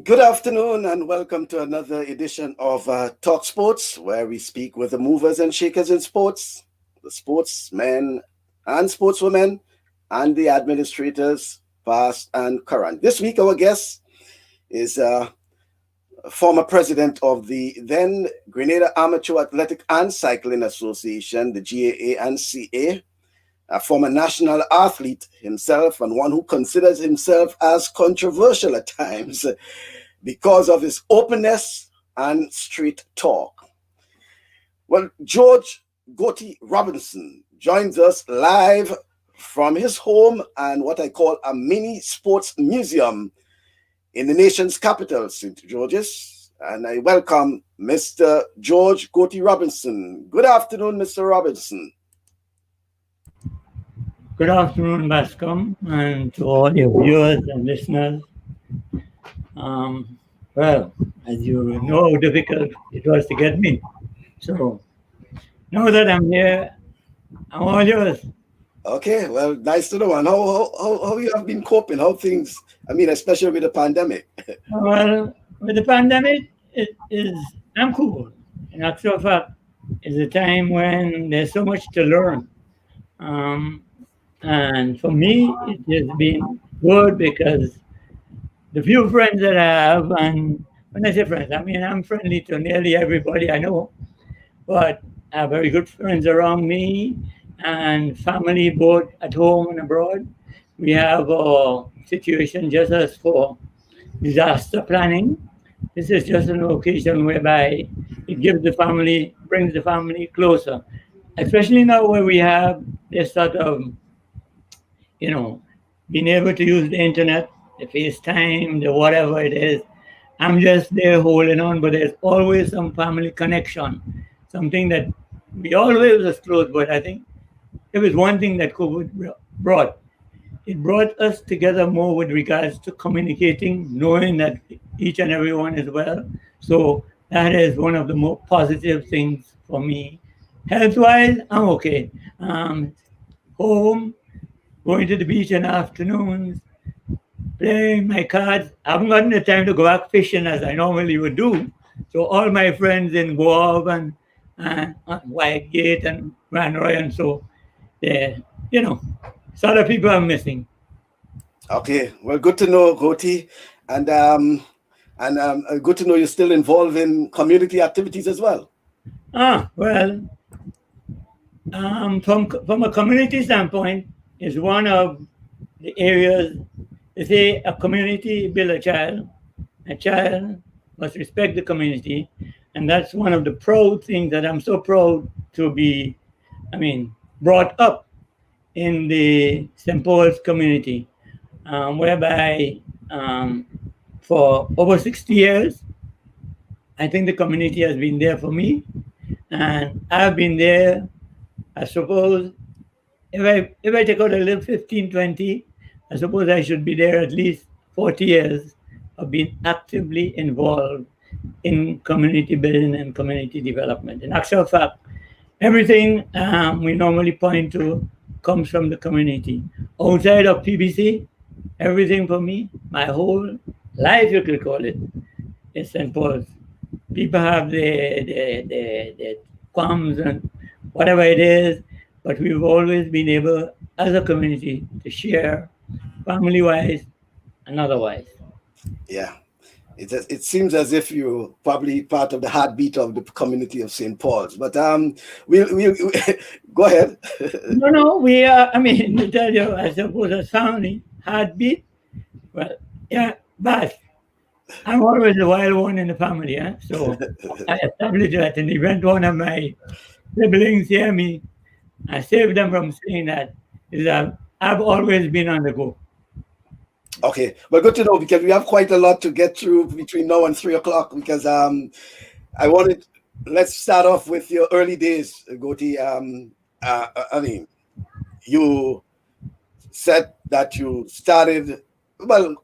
Good afternoon and welcome to another edition of TalkSports, where we speak with the movers and shakers in sports, the sportsmen and sportswomen, and the administrators, past and current. This week, our guest is former president of the then Grenada Amateur Athletic and Cycling Association, the GAA&CA, a former national athlete himself, and one who considers himself as controversial at times because of his openness and straight talk. Well, George Goatie Robinson joins us live from his home and what I call a mini sports museum in the nation's capital, St. George's. And I welcome Mr. George Goatie Robinson. Good afternoon, Mr. Robinson. Good afternoon, Bascom, and to all your viewers and listeners. Well, as you know how difficult it was to get me. So now that I'm here, I'm all yours. Okay, well, nice to know. And how you have been coping? How things, especially with the pandemic. Well, with the pandemic, I'm cool. In actual fact, it's a time when there's so much to learn. And for me, it has been good because the few friends that I have, and when I say friends, I'm friendly to nearly everybody I know, but I have very good friends around me and family both at home and abroad. We have a situation just as for disaster planning. This is just an occasion whereby it brings the family closer, especially now where we have this sort of you know, being able to use the internet, the FaceTime, the whatever it is. I'm just there holding on, but there's always some family connection, something that we always was close. But I think it was one thing that COVID brought. It brought us together more with regards to communicating, knowing that each and everyone is well. So that is one of the more positive things for me. Health-wise, I'm okay. Home, going to the beach in the afternoons, playing my cards. I haven't gotten the time to go out fishing as I normally would do. So all my friends in Guave and Whitegate and Grand Roy and so, there, sort of people I'm missing. Okay, well, good to know, Goatie, and good to know you're still involved in community activities as well. Well, from a community standpoint, is one of the areas. They say a community build a child. A child must respect the community, and that's one of the proud things that I'm so proud to be. Brought up in the St. Paul's community, whereby for over 60 years, I think the community has been there for me, and I've been there. I suppose if I take out a little 15, 20, I suppose I should be there at least 40 years of being actively involved in community building and community development. In actual fact, everything we normally point to comes from the community. Outside of PBC, everything for me, my whole life, you could call it, is St. Paul's. People have their qualms and whatever it is, but we've always been able, as a community, to share family-wise and otherwise. Yeah, it seems as if you're probably part of the heartbeat of the community of St. Paul's. But we'll go ahead. No, we are. To tell you, I suppose as family heartbeat. Well, yeah, but I'm always the wild one in the family, so I established that. And event one of my siblings hear me, I saved them from saying that. Is that I've always been on the go. Okay, well, good to know because we have quite a lot to get through between now and 3 o'clock. Because let's start off with your early days, Goatie. You said that you started, well,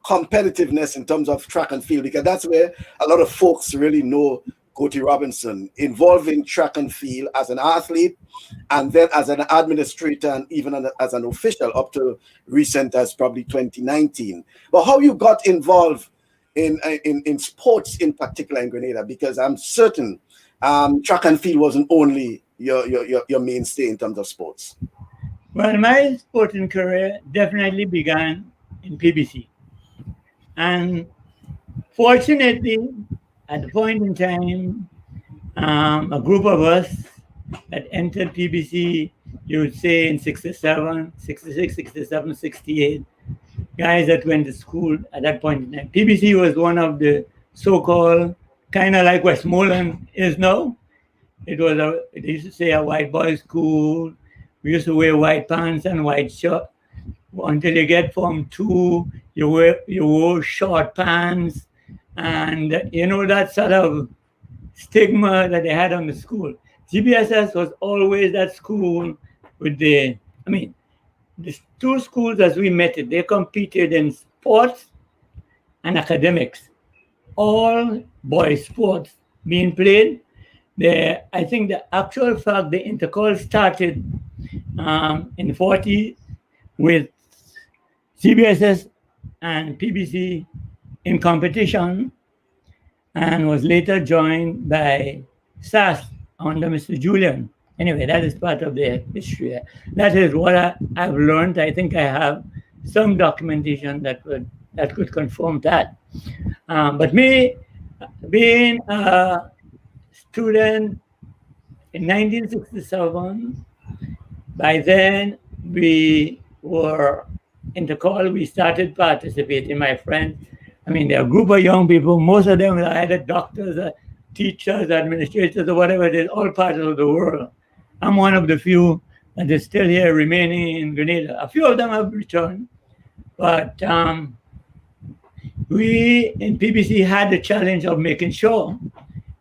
competitiveness in terms of track and field, because that's where a lot of folks really know Goatie Robinson, involving track and field as an athlete and then as an administrator and even as an official up to recent as probably 2019. But how you got involved in sports in particular in Grenada? Because I'm certain track and field wasn't only your mainstay in terms of sports. Well, my sporting career definitely began in PBC. And fortunately, at the point in time, a group of us that entered PBC, you would say in 67, 66, 67, 68, guys that went to school at that point in time. PBC was one of the so-called, kind of like Westmoreland is now. They used to say a white boys' school. We used to wear white pants and white shirt. Until you get Form 2, you wore short pants. And, that sort of stigma that they had on the school. GBSS was always that school with I mean, the two schools as we met it, they competed in sports and academics. All boys sports being played. I think the actual fact the intercall started in 40 with CBSS and PBC in competition and was later joined by SAS under Mr. Julian. Anyway, that is part of the history. That is what I've learned. I think I have some documentation that could confirm that. But me being a student in 1967, by then we were intercall. We started participating. My friends, they're a group of young people. Most of them are either doctors, or teachers, administrators, or whatever it is, all parts of the world. I'm one of the few that is still here remaining in Grenada. A few of them have returned, but we in PBC had the challenge of making sure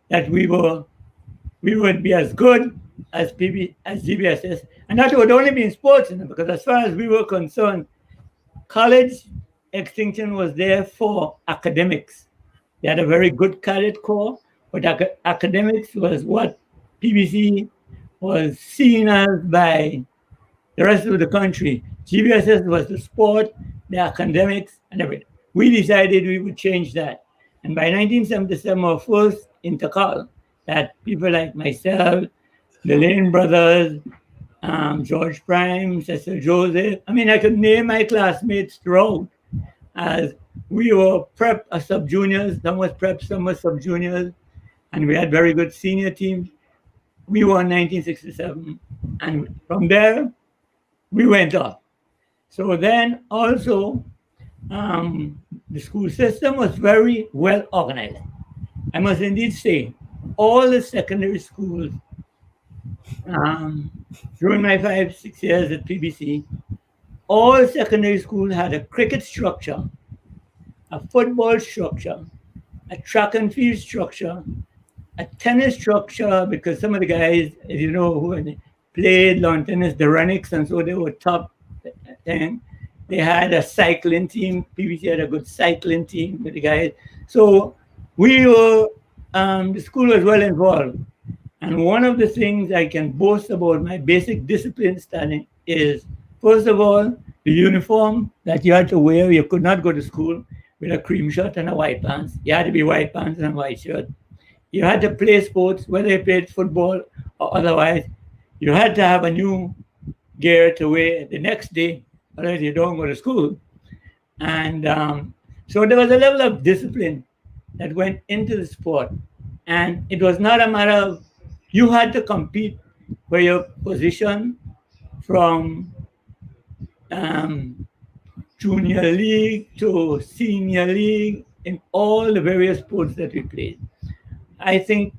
that we would be as good as GBSS, and that would only be in sports, because as far as we were concerned, college extinction was there for academics. They had a very good cadet corps, but academics was what PBC was seen as by the rest of the country. GBSS was the sport, the academics, and everything. We decided we would change that. And by 1977, our first intercall, that people like myself, the Lane brothers, George Prime, Cecil Joseph, I could name my classmates throughout, as we were prep sub-juniors, some was prep, some was sub-juniors, and we had very good senior teams. We won 1967, and from there, we went off. So then also, the school system was very well organized. I must indeed say, all the secondary schools, during my 5-6 years at PBC, all secondary schools had a cricket structure, a football structure, a track and field structure, a tennis structure, because some of the guys, as you know, who had played lawn tennis, the Rennicks, and so they were top 10. They had a cycling team. PBC had a good cycling team with the guys. So we were, the school was well involved. And one of the things I can boast about my basic discipline studying is, first of all, the uniform that you had to wear. You could not go to school with a cream shirt and a white pants. You had to be white pants and a white shirt. You had to play sports, whether you played football or otherwise. You had to have a new gear to wear the next day, otherwise you don't go to school. And so there was a level of discipline that went into the sport. And it was not a matter of, you had to compete for your position from junior league to senior league in all the various sports that we played. I think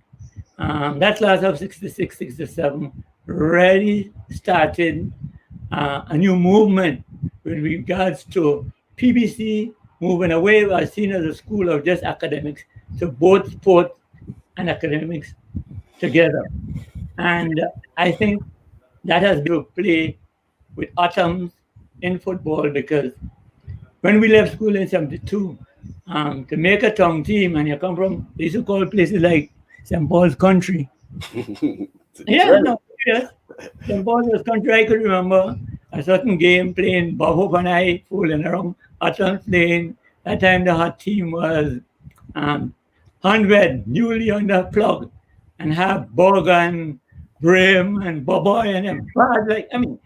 that class of 66, 67 really started a new movement with regards to PBC moving away as seen as a school of just academics to both sport and academics together. And I think that has been to play with atoms in football, because when we left school in 72, to make a tongue team, and you come from, they used to call places like St. Paul's Country. Yeah, no, yes. St. Paul's Country, I could remember a certain game playing Bob Hope and I fooling around, atoms playing. That time the hot team was 100 newly under plug and have Borgan, Brim, and Boboy and them. Bad, like, I mean,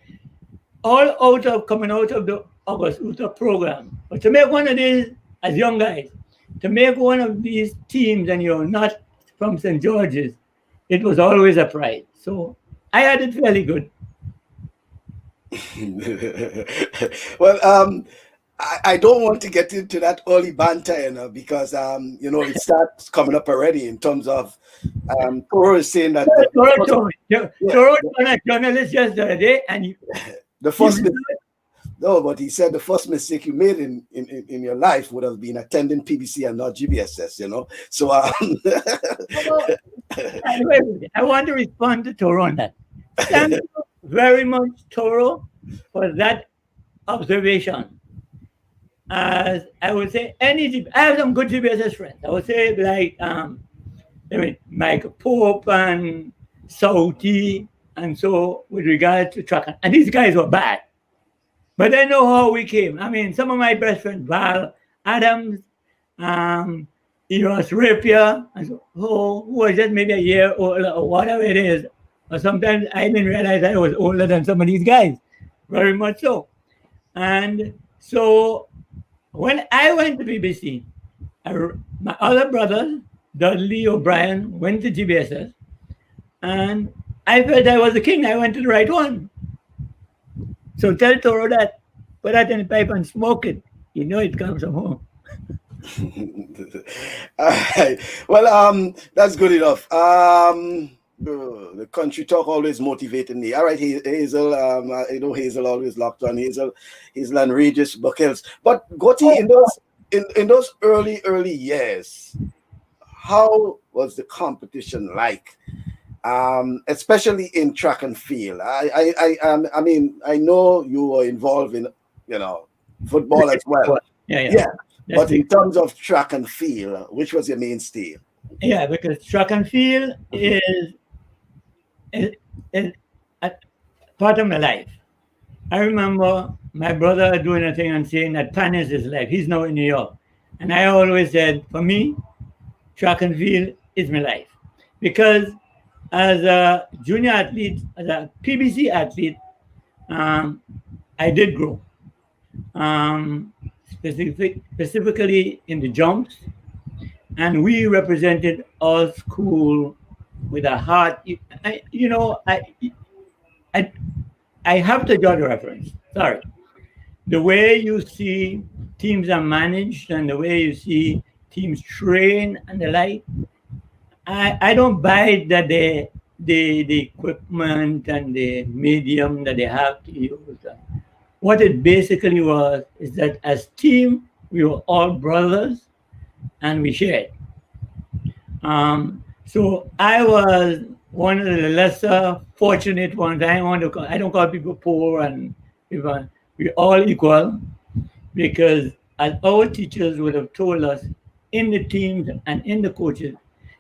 all out of coming out of the August Utah program. But to make one of these, as young guys, to make one of these teams and you're not from St. George's, it was always a pride. So I had it fairly good. Well, I don't want to get into that early banter, because it starts coming up already in terms of Toro is saying that Toro was a journalist yesterday, and the first no, but he said the first mistake you made in your life would have been attending PBC and not GBSS, So I want to respond to Toro on that. Thank you very much, Toro, for that observation. As I would say, I have some good GBSS friends. I would say like Michael Pope and Sauti, and so with regard to track, and these guys were bad. But I know how we came. I mean, some of my best friends, Val Adams, Eros Rapier, and so, who was just maybe a year old or whatever it is. Or sometimes I didn't realize I was older than some of these guys, very much so. And so when I went to BBC, my other brother, Dudley O'Brien, went to GBSS, and I felt I was the king. I went to the right one. So tell Toro that, put that in the pipe and smoke it. You know it comes from home. All right. Well, that's good enough. The country talk always motivating me. All right, Hazel. Hazel always locked on. Hazel and Regis Buckles. But Goatie, in those early years, how was the competition like? Especially in track and field. I mean, I know you were involved in, football as well. Yeah. But in terms of track and field, which was your mainstay? Yeah, because track and field is a part of my life. I remember my brother doing a thing and saying that tennis is life. He's now in New York. And I always said, for me, track and field is my life. Because as a junior athlete, as a PBC athlete, I did grow. Specifically in the jumps. And we represented our school with a heart. I have to draw the reference. Sorry. The way you see teams are managed and the way you see teams train and the like, I don't buy that the equipment and the medium that they have to use. What it basically was is that as team, we were all brothers and we shared. So I was one of the lesser fortunate ones. I don't call people poor and people. We're all equal because as our teachers would have told us in the teams and in the coaches,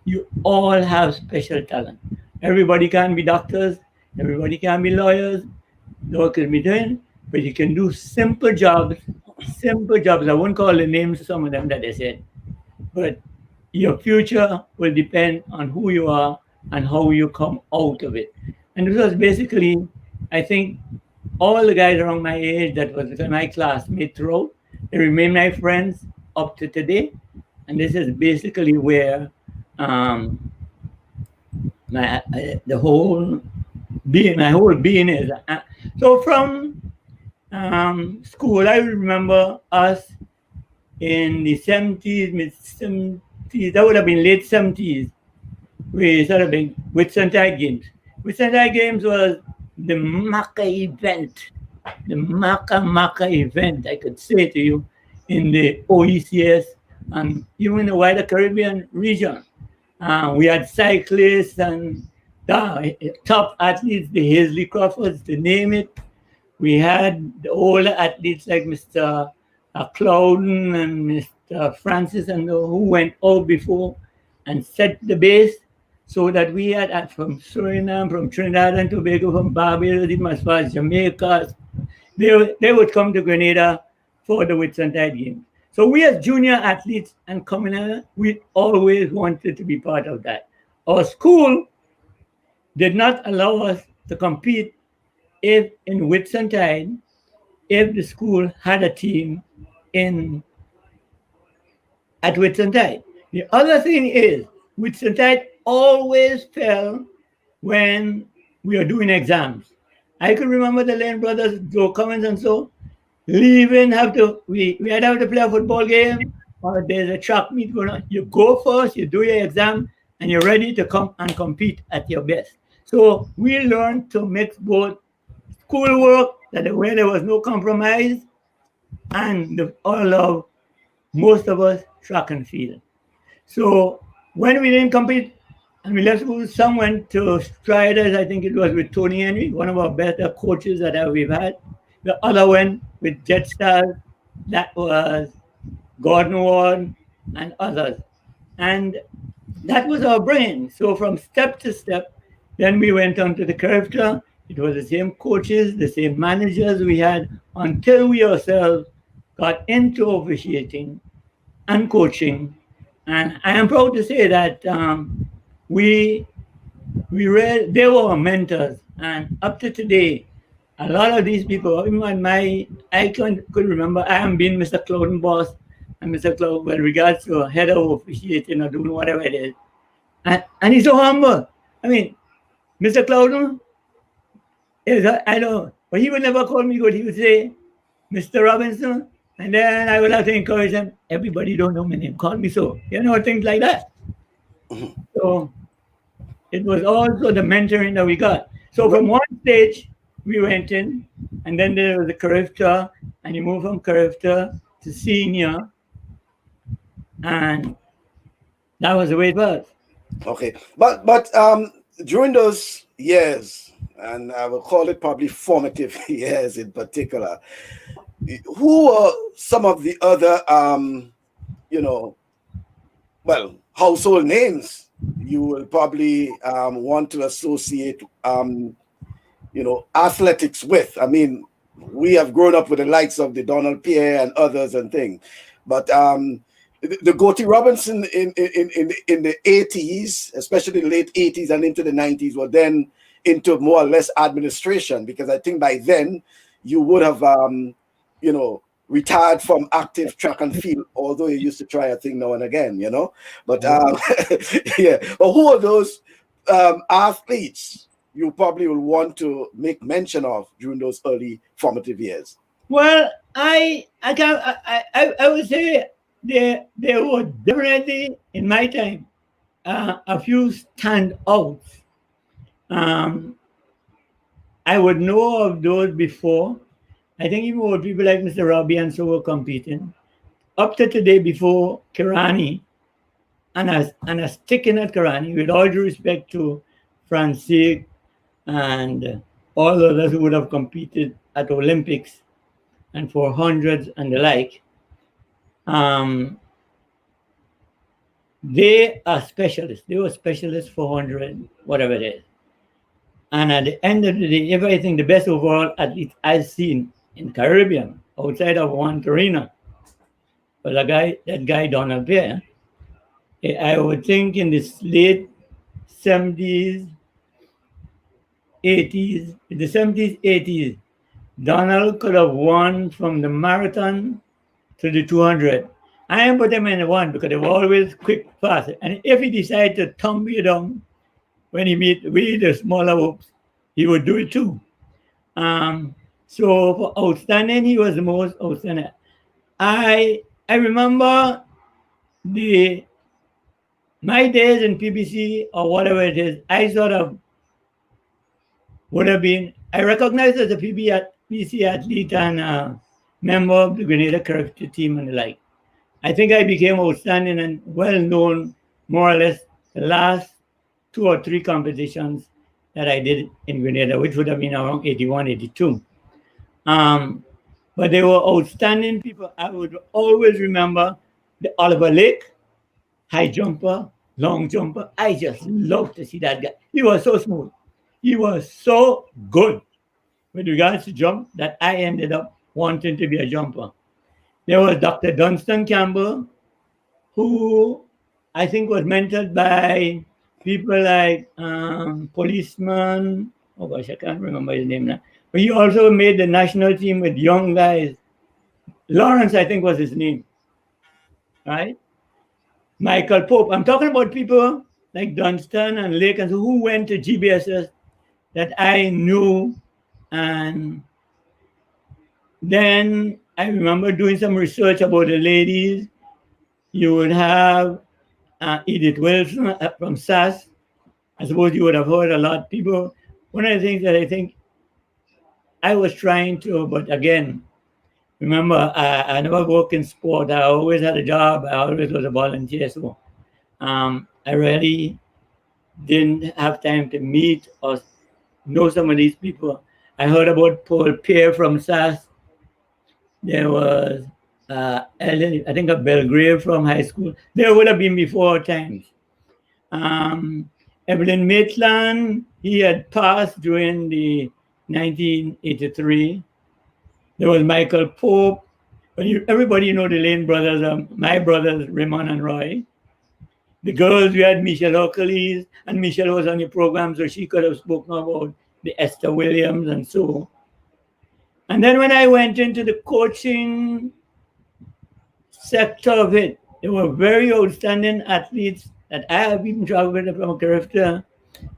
you all have special talent. Everybody can be doctors, everybody can be lawyers, no one can be doing, but you can do simple jobs. I won't call the names of some of them that they said, but your future will depend on who you are and how you come out of it. And this was basically, I think, all the guys around my age that was my classmates throughout, they remain my friends up to today. And this is basically where my whole being is. So from school, I remember us in the 70s, mid-70s, that would have been late 70s, we started being Whitsuntide Games. Whitsuntide Games was the Maca event, the Maca event, I could say to you, in the OECS and even in the wider Caribbean region. We had cyclists and top athletes, the Hazley Crawfords, to name it. We had the older athletes like Mr. Clouden and Mr. Francis and who went out before and set the base so that we had from Suriname, from Trinidad and Tobago, from Barbados, even as far as Jamaica. They would come to Grenada for the Whitsuntide Games. So we as junior athletes and coming out, we always wanted to be part of that. Our school did not allow us to compete if in Whitsuntide, if the school had a team in at Whitsuntide. The other thing is Whitsuntide always fell when we were doing exams. I could remember the Lane brothers, Joe Cummins and so, leaving, we had to have to play a football game or there's a track meet going on. You go first, you do your exam, and you're ready to come and compete at your best. So we learned to mix both schoolwork, where there was no compromise, and all of most of us track and field. So when we didn't compete and we left school, some went to Striders. I think it was with Tony Henry, one of our better coaches that we've had. The other went with Jetstar. That was Gordon Ward and others. And that was our brain. So from step to step, then we went on to the character. It was the same coaches, the same managers we had until we ourselves got into officiating and coaching. And I am proud to say that we they were our mentors. And up to today, a lot of these people, even I could remember I am being Mr. Clouden boss and Mr. Clouden with regards to head of officiating or doing whatever it is. And he's so humble. I mean, Mr. Clouden is, I know, but he would never call me good. He would say, Mr. Robinson, and then I would have to encourage him. Everybody don't know my name. Call me so. Things like that. So it was also the mentoring that we got. So from one stage, we went in, and then there was the character, and you move from character to senior, and that was the way it was. Okay, but during those years, and I will call it probably formative years in particular, who are some of the other household names you will probably want to associate athletics with? I mean, we have grown up with the likes of the Donald Pierre and others and things, but the Goatie Robinson in the 80s, especially the late 80s and into the 90s, were then into more or less administration, because I think by then you would have retired from active track and field, although you used to try a thing now and again, But yeah, but who are those athletes you probably will want to make mention of during those early formative years? Well, I would say there were definitely in my time a few standouts. I would know of those before. I think even with people like Mr. Robbie and so were competing. Up to today, before Kirani, and I sticking at Kirani, with all due respect to Francis and all others who would have competed at Olympics and for hundreds and the like, they are specialists. They were specialists for 100, whatever it is. And at the end of the day, if I think the best overall athlete I've seen in Caribbean, outside of one Torino, was that guy Donald Pierre. I would think in the late 70s, 80s, in the 70s, 80s, Donald could have won from the marathon to the 200. I am put him in the one because they were always quick, fast. And if he decided to tumble you down when he meet with the smaller hoops, he would do it too. So for outstanding, he was the most outstanding. I remember my days in PBC or whatever it is. I sort of would have been. I recognized as a PBC athlete and member of the Grenada character team and the like. I think I became outstanding and well known, more or less, the last 2 or 3 competitions that I did in Grenada, which would have been around 81, 82. But they were outstanding people. I would always remember the Oliver Lake, high jumper, long jumper. I just love to see that guy. He was so smooth. He was so good with regards to jump that I ended up wanting to be a jumper. There was Dr. Dunstan Campbell, who I think was mentored by people like policeman. Oh gosh, I can't remember his name now. But he also made the national team with young guys. Lawrence, I think, was his name, right? Michael Pope. I'm talking about people like Dunstan and Lake and who went to GBSS that I knew. And then I remember doing some research about the ladies. You would have Edith Wilson from SAS. I suppose you would have heard a lot. People, one of the things that I think I was trying to, but again, remember, I never worked in sport. I always had a job. I always was a volunteer. So I really didn't have time to meet or know some of these people. I heard about Paul Pierre from SAS. There was Ellen, I think of Belgrave from high school. There would have been before times. Evelyn Maitland, he had passed during the 1983. There was Michael Pope. But everybody know the Lane brothers, my brothers, Raymond and Roy. The girls, we had Michelle Hercules, and Michelle was on the program, so she could have spoken about the Esther Williams and so. And then when I went into the coaching sector of it, there were very outstanding athletes that I have even traveled with from Carifta.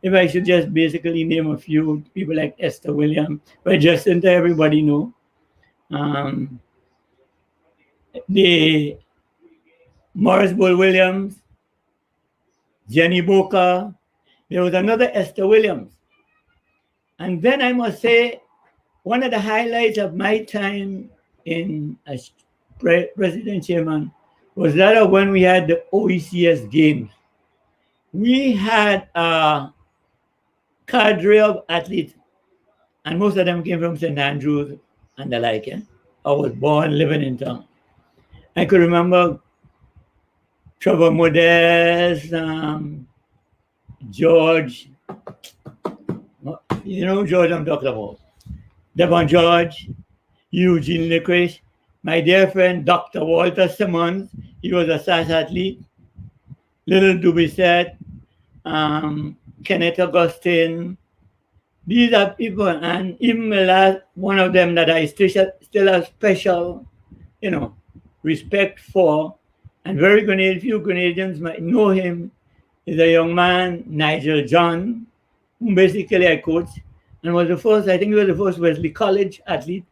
If I should just basically name a few, people like Esther Williams, but just to everybody know. The Morris Bull Williams, Jenny Boca, there was another Esther Williams. And then I must say, one of the highlights of my time in as president chairman was that of when we had the OECS games. We had a cadre of athletes, and most of them came from St. Andrews and the like. Yeah? I was born living in town. I could remember Trevor Modest, George, you know George I'm talking about, Devon George, Eugene Licorice, my dear friend Dr. Walter Simmons, he was a SAS athlete, Little Dubisette, Kenneth Augustine. These are people, and even the last one of them that I still have special, respect for, and very Grenadian, few Grenadians might know him, is a young man, Nigel John, whom basically I coached, and was the first, I think he was the first Wesley College athlete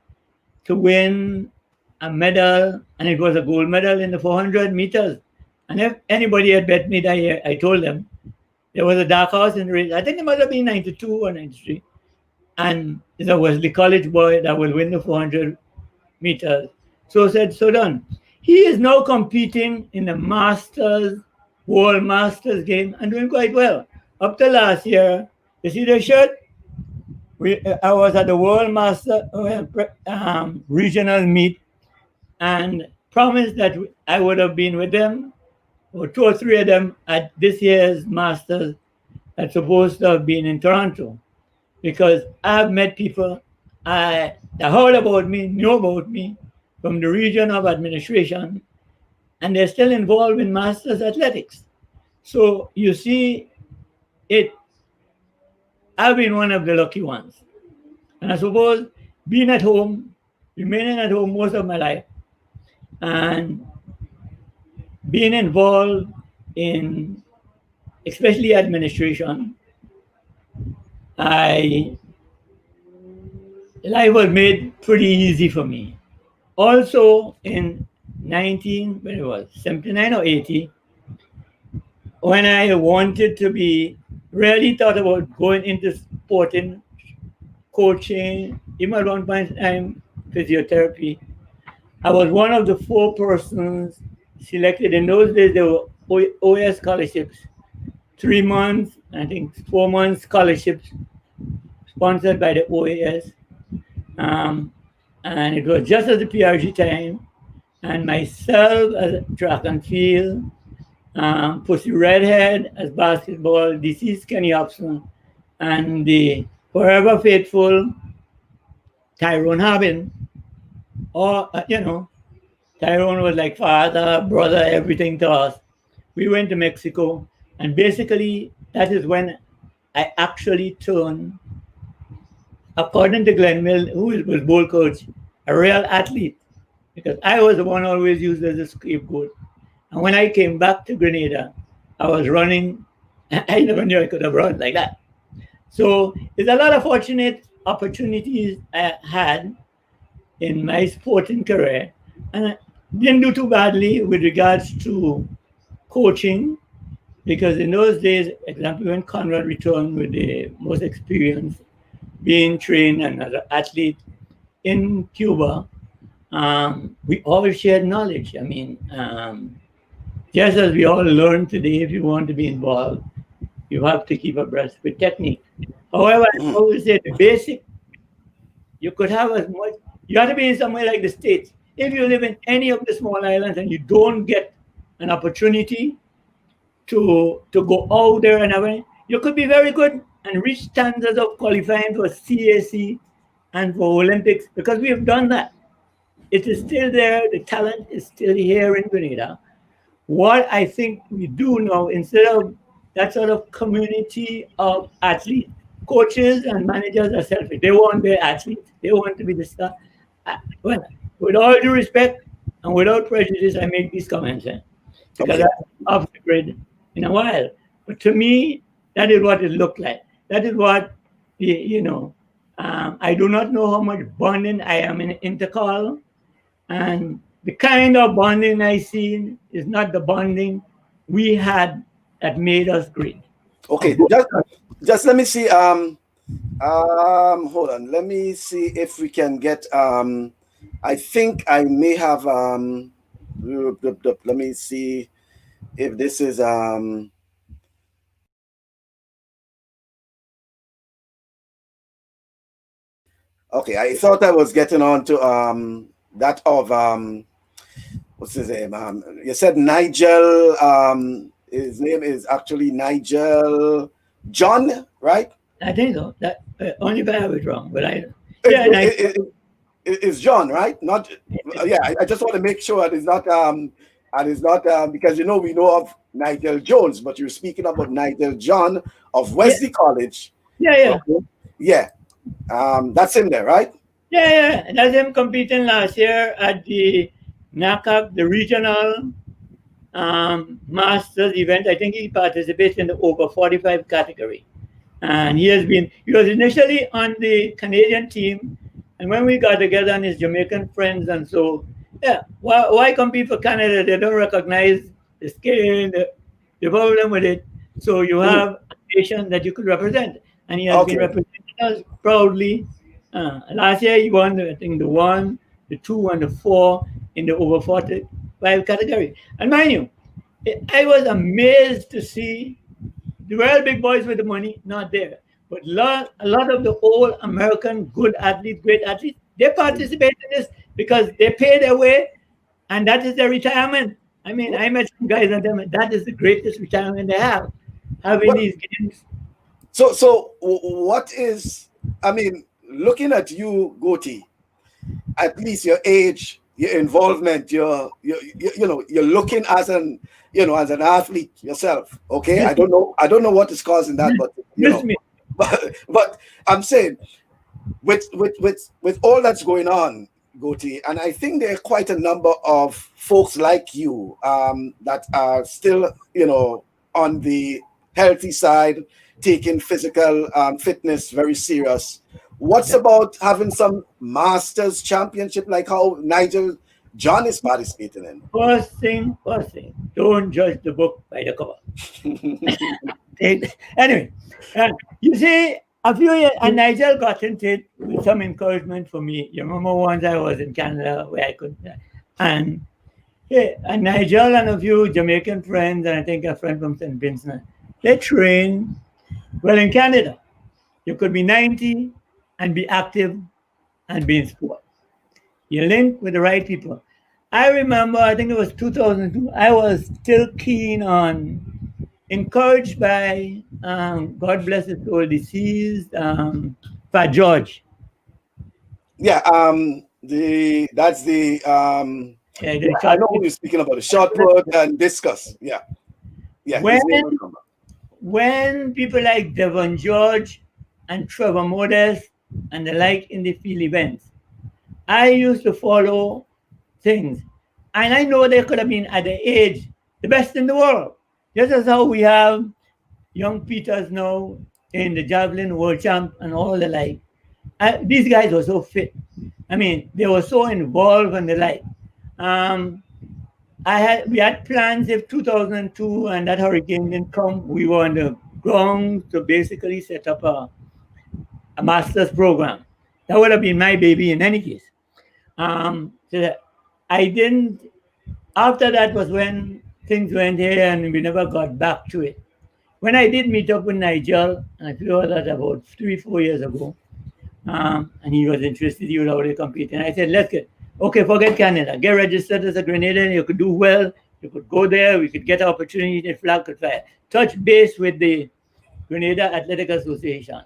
to win a medal, and it was a gold medal in the 400 meters. And if anybody had bet me that year, I told them there was a dark horse in the race. I think it must have been 92 or 93. And it's a Wesley College boy that will win the 400 meters. So said, so done. He is now competing in the Masters, World Masters game and doing quite well. Up to last year, you see the shirt? I was at the World Master regional meet and promised that I would have been with them, or two or three of them, at this year's Masters that's supposed to have been in Toronto. Because I've met people that heard about me, know about me from the region of administration, and they're still involved in Masters athletics. So you see, I've been one of the lucky ones. And I suppose being at home, remaining at home most of my life, and being involved in especially administration, life was made pretty easy for me. Also in 79 or 80, when I wanted to really thought about going into sporting, coaching, even at one point in time, physiotherapy, I was one of the 4 persons selected. In those days, there were OS scholarships, 3 months, I think 4 months scholarships sponsored by the OAS. And it was just at the PRG time. And myself as track and field, Pussy Redhead as basketball, deceased Kenny Hobson, and the forever faithful Tyrone Harbin, or, Tyrone was like father, brother, everything to us. We went to Mexico, and basically that is when I actually turned, according to Glenn Mill, who was bowl coach, a real athlete, because I was the one always used as a scapegoat. And when I came back to Grenada, I was running. I never knew I could have run like that. So there's a lot of fortunate opportunities I had in my sporting career, and I didn't do too badly with regards to coaching, because in those days, example, when Conrad returned with the most experience, being trained and as an athlete in Cuba, we always shared knowledge. I mean, just as we all learn today, if you want to be involved, you have to keep abreast with technique. However, I Mhm. always say the basic, you could have as much, you have to be in somewhere like the States. If you live in any of the small islands and you don't get an opportunity to go out there and everything, you could be very good and reach standards of qualifying for CAC and for Olympics, because we have done that. It is still there. The talent is still here in Grenada. What I think we do now, instead of that sort of community of athletes, coaches and managers are selfish. They want their athletes. They want to be the star. Well, with all due respect and without prejudice, I make these comments, because Okay. I'm off the grid in a while. But to me, that is what it looked like. That is what, I do not know how much bonding I am in intercall, and the kind of bonding I see is not the bonding we had that made us great. Of Okay. both. Just let me see. Hold on. Let me see if we can get. I think I may have. Let me see if this is. Okay. I thought I was getting on to that of what's his name? You said Nigel. His name is actually Nigel John, right? I think so. That only if I have it wrong, but I, It, yeah, and I, it's John, right? Not yeah. I just want to make sure that it's not and it's not because we know of Nigel Jones, but you're speaking about Nigel John of yeah, Wesley College. yeah, yeah, Okay. Yeah. That's him there, right? yeah, yeah. And that's him competing last year at the NACAC, the regional masters event. I think he participates in the over 45 category. And he was initially on the Canadian team. And when we got together and his Jamaican friends, and so, yeah, why compete for Canada? They don't recognize the skill, the problem with it. So you Mhm. have a nation that you could represent. And he has been Okay. representing us proudly. Last year he won, I think, the one, the two, and the four in the over 45 category. And mind you, I was amazed to see the real big boys with the money not there. But a lot of the old American good athletes, great athletes, they participate in this because they pay their way, and that is their retirement. I mean, I met some guys and them, that is the greatest retirement they have, having What these games. what is I mean, looking at you, Goatie, at least your age, your involvement, you're looking as an as an athlete yourself. Okay, Just, I don't know what is causing that, but just me. but I'm saying with all that's going on, Goatie, and I think there are quite a number of folks like you that are still on the healthy side, taking physical fitness very serious. What's about having some Masters Championship like how Nigel John is participating First thing, don't judge the book by the cover. in? Anyway, you see, a few years, and Nigel got into it with some encouragement for me. You remember once I was in Canada where I could, and yeah, and Nigel and a few Jamaican friends, and I think a friend from St. Vincent, they train well in Canada. You could be 90 and be active and be in sport. You link with the right people. I remember, I think it was 2002, I was still keen on, encouraged by, God bless his soul, deceased, Fat George. Yeah, the that's the Yeah, Yeah, the I short know who put. you're speaking about. The shot put and discus. Yeah, yeah, When his name will come back. when people like Devon George and Trevor Modest and the like in the field events, I used to follow things. And I know they could have been at the age the best in the world. Just as how we have young Peters now in the javelin world champ and all the like. These guys were so fit. I mean, they were so involved and the like. Um, we had plans if 2002 and that hurricane didn't come, we were on the ground to basically set up a master's program. That would have been my baby in any case. So that I didn't. After that was when things went here and we never got back to it. When I did meet up with Nigel, and I flew that about 3, 4 years ago, and he was interested, he was already competing. I said, let's get, okay, forget Canada. Get registered as a Grenadian. You could do well. You could go there. We could get an opportunity. The flag could fly. Touch base with the Grenada Athletic Association.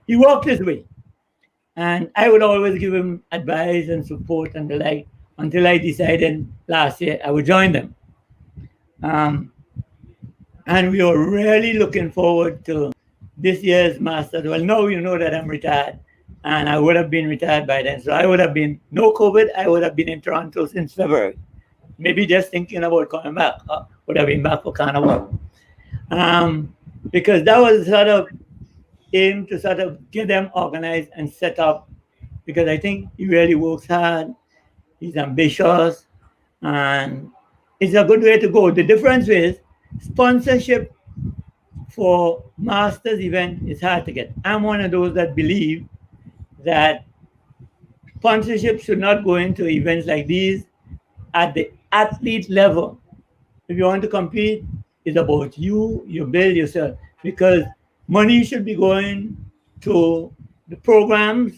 He walked his way. And I would always give him advice and support and the like until I decided last year I would join them. Um, and we were really looking forward to this year's Masters. Well, now you know that I'm retired, and I would have been retired by then. So I would have been, no COVID, I would have been in Toronto since February. Maybe just thinking about coming back. Would have been back for Carnival. Because that was sort of aim to sort of get them organized and set up, because I think he really works hard. He's ambitious, and it's a good way to go. The difference is sponsorship for masters event is hard to get. I'm one of those that believe that sponsorship should not go into events like these at the athlete level. If you want to compete, it's about you, you build yourself, because money should be going to the programs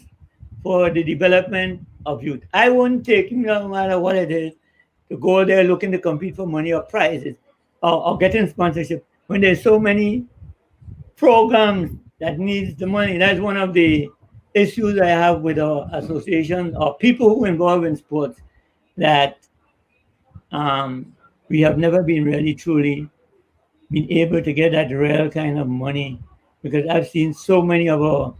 for the development of youth. I won't take, no matter what it is, to go there looking to compete for money or prizes, or getting sponsorship when there's so many programs that needs the money. That's one of the issues I have with our association or people who involve in sports, that um, we have never been really truly been able to get that real kind of money, because I've seen so many of our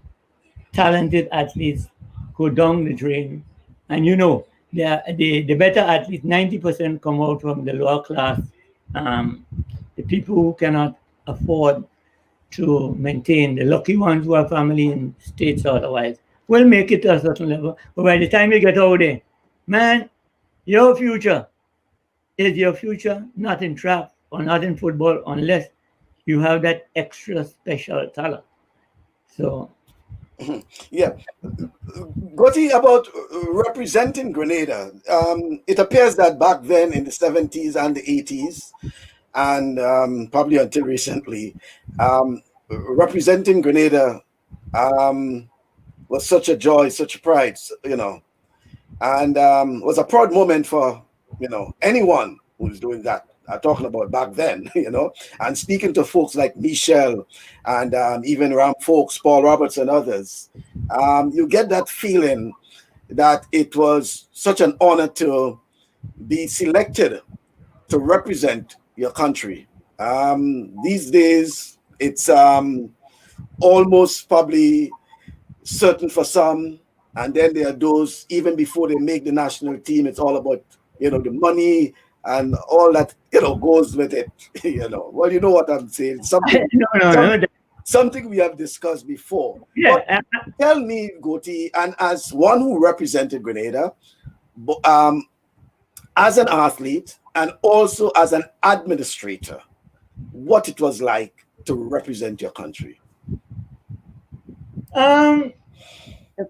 talented athletes go down the drain. And the better athletes, 90% come out from the lower class, um, the people who cannot afford to maintain. The lucky ones who have family in states or otherwise will make it to a certain level. But by the time you get out there, man, your future is your future not in track or not in football unless you have that extra special talent. So, Yeah, Gotti, about representing Grenada. It appears that back then in the 70s and the 80s, and probably until recently, representing Grenada was such a joy, such a pride, and was a proud moment for anyone who's doing that. Talking about back then, and speaking to folks like Michelle and even around folks, Paul Roberts and others, you get that feeling that it was such an honor to be selected to represent your country. These days, it's almost probably certain for some, and then there are those even before they make the national team. It's all about the money and all that goes with it. Well, you know what I'm saying. no, no, Some, no. something we have discussed before. But Yeah, tell me, Goti, and as one who represented Grenada, um, as an athlete and also as an administrator, what it was like to represent your country. um,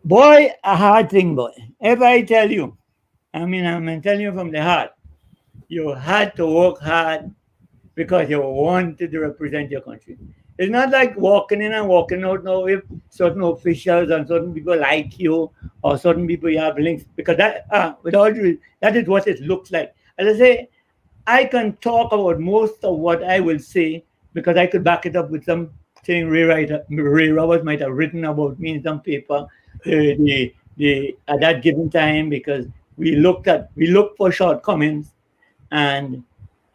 boy, a hard thing, boy. If I tell you, I'm telling you from the heart, you had to work hard because you wanted to represent your country. It's not like walking in and walking out now if certain officials and certain people like you or certain people you have links, because that is what it looks like. As I say, I can talk about most of what I will say because I could back it up with something Ray Roberts might have written about me in some paper at that given time, because we looked for shortcomings, and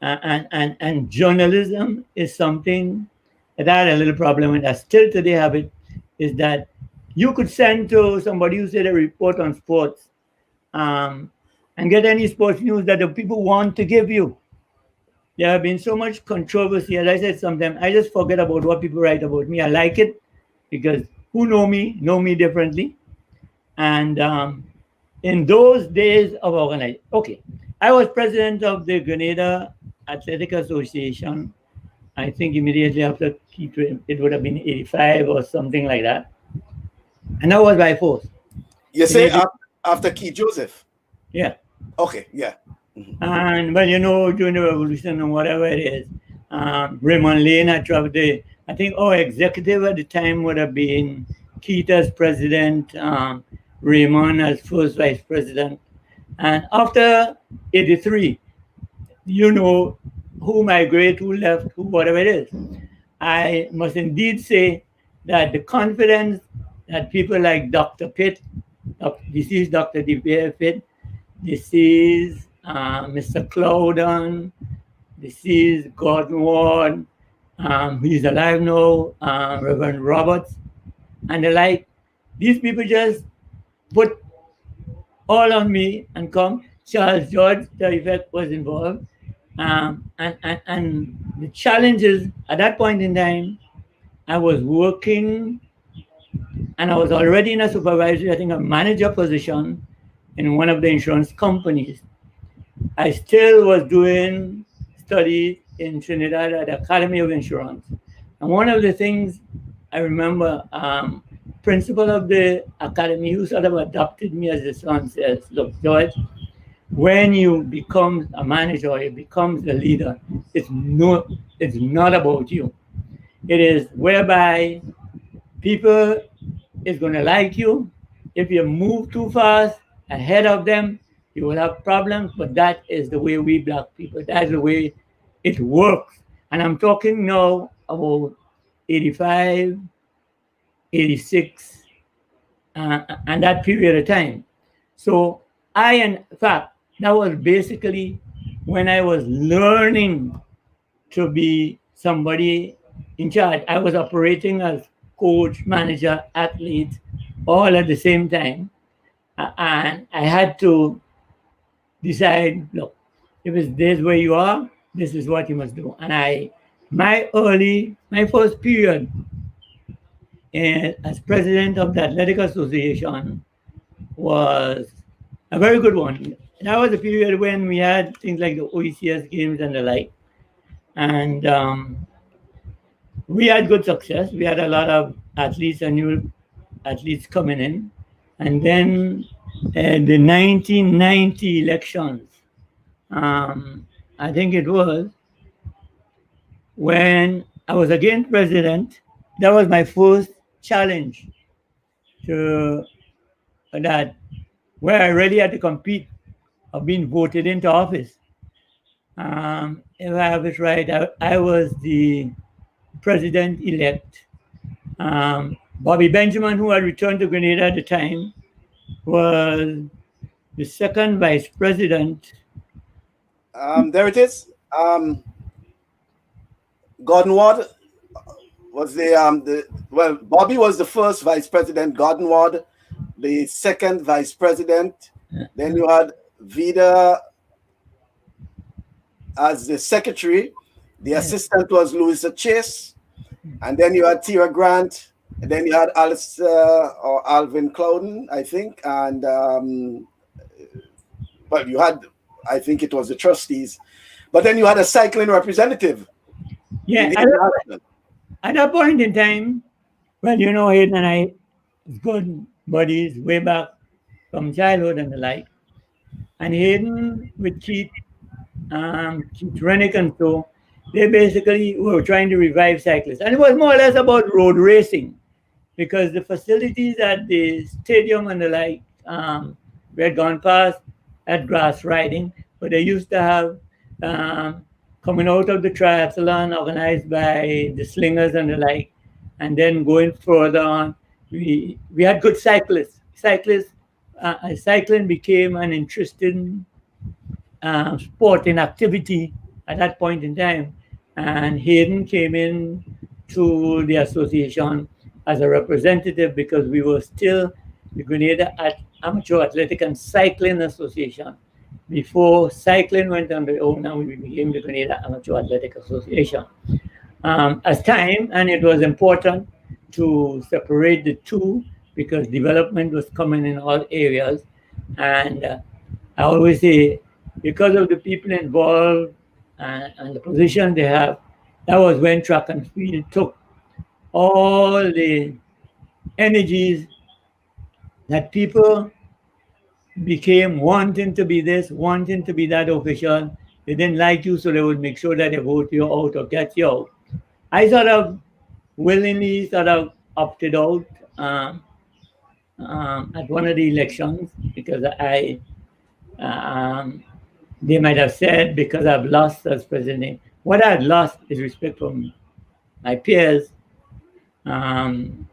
and journalism is something that I had a little problem with. I still today have it. Is that you could send to somebody who said a report on sports, um, and get any sports news that the people want to give you. There have been so much controversy. As I said, sometimes I just forget about what people write about me. I like it because who know me differently. And in those days of organizing, okay, I was president of the Grenada Athletic Association. I think immediately after Keith, it would have been 85 or something like that. And that was by force. You In say 80, after Key Joseph? yeah. Okay, yeah. And well, during the revolution and whatever it is, Raymond Lane had traveled. I think our executive at the time would have been Keith as president, Raymond as first vice president. And after 83, you know who migrated, who left, who whatever it is. I must indeed say that the confidence that people like Dr. Pitt, deceased Dr. DPA Pitt, deceased Mr. Cloudon, deceased Gordon Ward, he's alive now, Reverend Roberts, and the like. These people just put all on me and come. Charles George, the effect was involved. And the challenges at that point in time, I was working and I was already in a supervisory, I think a manager position in one of the insurance companies. I still was doing studies in Trinidad at the Academy of Insurance. And one of the things I remember, principal of the academy who sort of adopted me as a son says, look, George, when you become a manager or you become the leader, it's not about you. It is whereby people is going to like you. If you move too fast ahead of them, you will have problems. But that is the way we black people, that's the way it works. And I'm talking now about 85, 86, and that period of time. So in fact, that was basically when I was learning to be somebody in charge. I was operating as coach, manager, athlete, all at the same time. And I had to decide, look, if it's this where you are, this is what you must do. And my first period as president of the Athletic Association was a very good one. That was a period when we had things like the OECS games and the like. And we had good success. We had a lot of athletes and new athletes coming in. And then the 1990 elections, I think it was, when I was again president, that was my first challenge to that, where I really had to compete of being voted into office. If I have it right, I was the president elect. Bobby Benjamin, who had returned to Grenada at the time, was the second vice president. There it is. Gordon Ward was the Bobby was the first vice president. Gordon Ward, the second vice president. Then you had Vida as the secretary. The assistant was Louisa Chase. And then you had Tira Grant. And then you had Alice or Alvin Clouden, I think. And well, you had, I think it was the trustees. But then you had a cycling representative. Yeah, at that point in time, well, Hayden and I, good buddies way back from childhood and the like. And Hayden with Keith Rennick and so, they basically were trying to revive cyclists. And it was more or less about road racing, because the facilities at the stadium and the like, we had gone past at grass riding, but they used to have coming out of the triathlon organized by the slingers and the like, and then going further on, we had good cyclists cycling became an interesting sport and activity at that point in time. And Hayden came in to the association as a representative because we were still the Grenada Amateur Athletic and Cycling Association. Before cycling went on the own, now we became the Grenada Amateur Athletic Association. As time, and it was important to separate the two because development was coming in all areas. And I always say, because of the people involved and the position they have, that was when track and field took all the energies that people became wanting to be this, wanting to be that official. They didn't like you, so they would make sure that they vote you out or get you out. I sort of willingly sort of opted out at one of the elections because um, they might have said because I've lost as president. What I had lost is respect from my peers, um,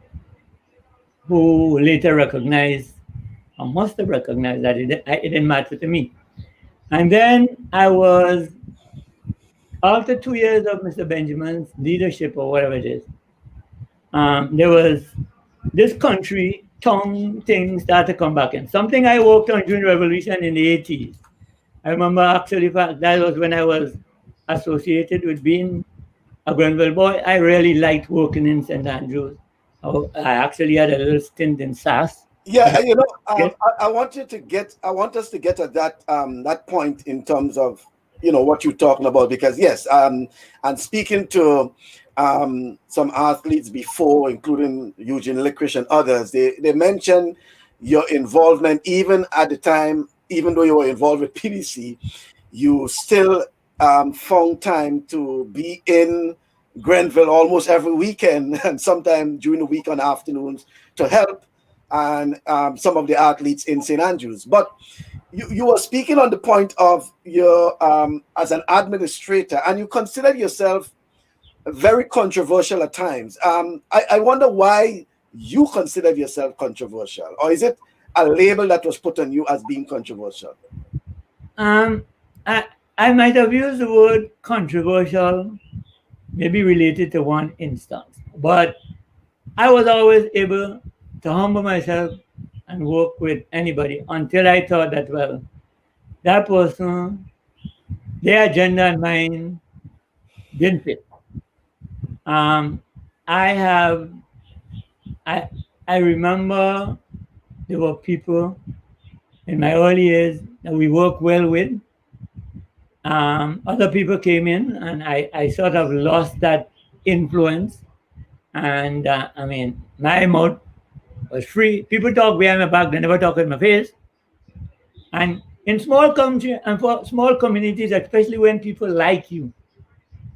who later recognized, or must have recognized that it didn't matter to me. And then I was, after 2 years of Mr. Benjamin's leadership or whatever it is, there was this country tongue thing started to come back in. Something I worked on during the revolution in the 80s. I remember actually that was when I was associated with being a Grenville boy. I really liked working in St. Andrews. I actually had a little stint in SAS. Yeah, I want you to get. I want us to get at that point in terms of what you're talking about, because yes, and speaking to some athletes before, including Eugene Licorice and others, they mentioned your involvement even at the time, even though you were involved with PDC, you still found time to be in Grenville almost every weekend and sometimes during the week on afternoons to help and some of the athletes in St. Andrews. But you were speaking on the point of your as an administrator, and you considered yourself very controversial at times. I wonder why you considered yourself controversial, or is it a label that was put on you as being controversial? Um, I might have used the word controversial, maybe related to one instance, but I was always able to humble myself and work with anybody until I thought that, well, that person, their agenda and mine didn't fit. Um, I have, I, I remember there were people in my early years that we worked well with. Other people came in, and I sort of lost that influence. And I mean, my mouth was free. People talk behind my back; they never talk in my face. And in small country and for small communities, especially when people like you,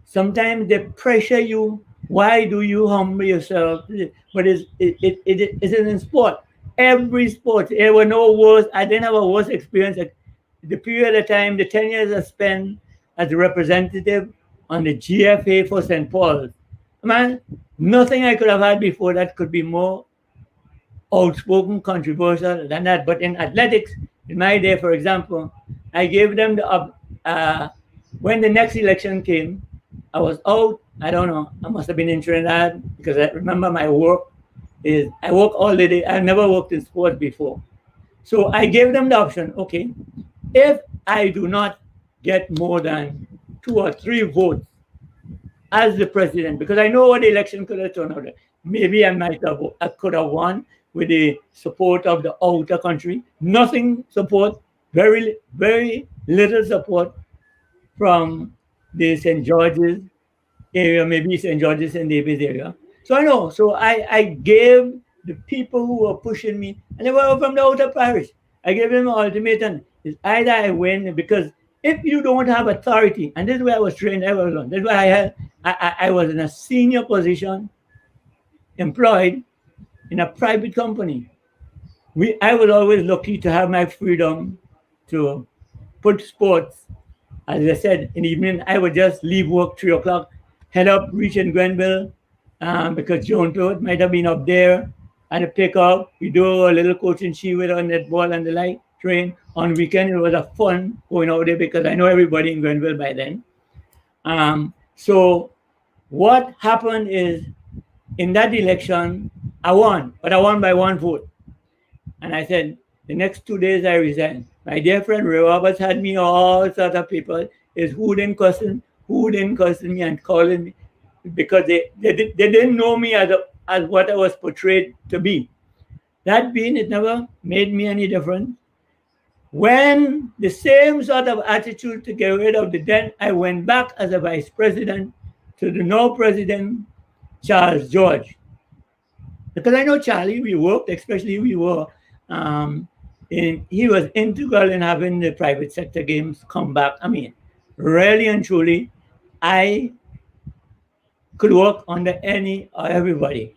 sometimes they pressure you. Why do you humble yourself? But it is in sport. Every sport, there were no worse. I didn't have a worse experience. Like the period of time, the 10 years I spent as a representative on the GFA for St. Paul, man, nothing I could have had before that could be more outspoken, controversial than that. But in athletics, in my day, for example, I gave them when the next election came, I was out. I don't know. I must have been in Trinidad because I remember my work is I work all the day. I never worked in sports before. So I gave them the option, okay, if I do not get more than 2 or 3 votes as the president, because I know what the election could have turned out. Maybe I could have won with the support of the outer country. Nothing support, very little support from the St. George's area, maybe St. George's and Davis area. So I know. So I gave the people who were pushing me, and they were from the outer parish. I gave them an ultimatum. It's either I win, because if you don't have authority, and this is where I was trained, I was on. That's why I was in a senior position, employed in a private company. I was always lucky to have my freedom to put sports. As I said, in the evening, I would just leave work 3 o'clock, head up, reach in Grenville, because Joan Toad might have been up there. At the pickup, we do a little coaching she with on netball and the like, train. On weekend, it was a fun going out there because I know everybody in Grenville by then. So what happened is in that election, I won, but I won by one vote. And I said, the next 2 days I resigned. My dear friend Ray Roberts had me all sorts of people is who didn't cussing me and calling me because they didn't know me as what I was portrayed to be. That being, it never made me any difference. When the same sort of attitude to get rid of the then, I went back as a vice president to the now president, Charles George. Because I know Charlie, we worked, especially we were, um, he was integral in having the private sector games come back. I mean, really and truly, I could work under any or everybody.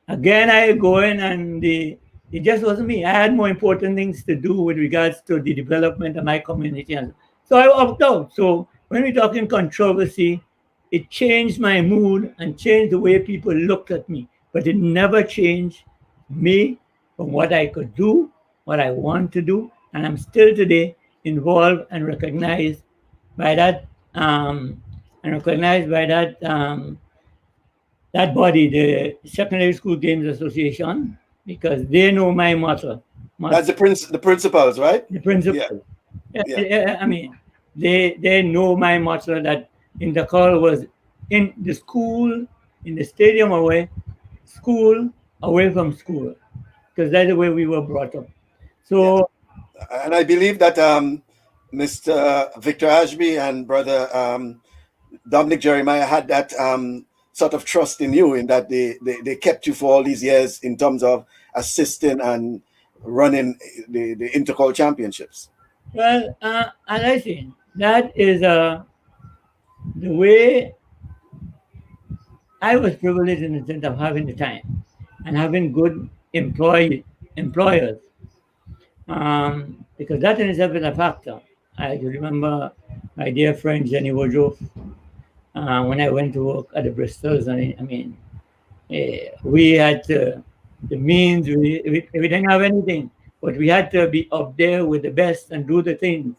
Again, I go in and it just wasn't me. I had more important things to do with regards to the development of my community. And so I opted out. So when we're talking controversy, it changed my mood and changed the way people looked at me. But it never changed me from what I could do, what I want to do. And I'm still today involved and recognized by that that body, the Secondary School Games Association, because they know my motto. That's the principals, right? The principal. I mean, they know my motto that in the call was in the school, in the stadium away, school away from school, because that's the way we were brought up. So, and I believe that Mr. Victor Ashby and brother Dominic Jeremiah had that sort of trust in you in that they kept you for all these years in terms of assisting and running the intercall championships. well, as I say, that is the way I was privileged in the sense of having the time and having good employers, because that in itself is a factor. I remember my dear friend Jenny Woodruff when I went to work at the Bristols. I mean, we had the means, we didn't have anything, but we had to be up there with the best and do the things.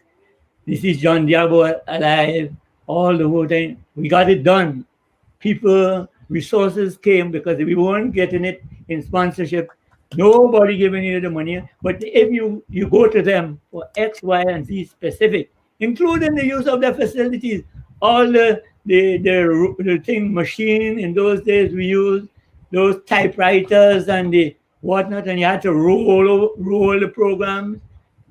This is John Diabo alive, all the whole thing. We got it done. People, resources came because we weren't getting it in sponsorship. Nobody giving you the money. But if you go to them for X, Y, and Z specific, including the use of their facilities, all the thing machine in those days we used, those typewriters and the whatnot, and you had to roll the programs,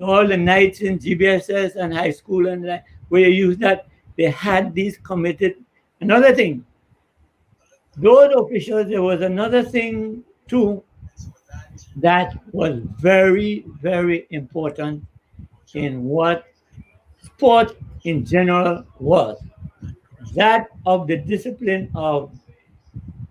all the nights in GBSS and high school and that, where you use that, they had these committed. Another thing, those officials, there was another thing too that was very, very important in what sport in general was. That of the discipline of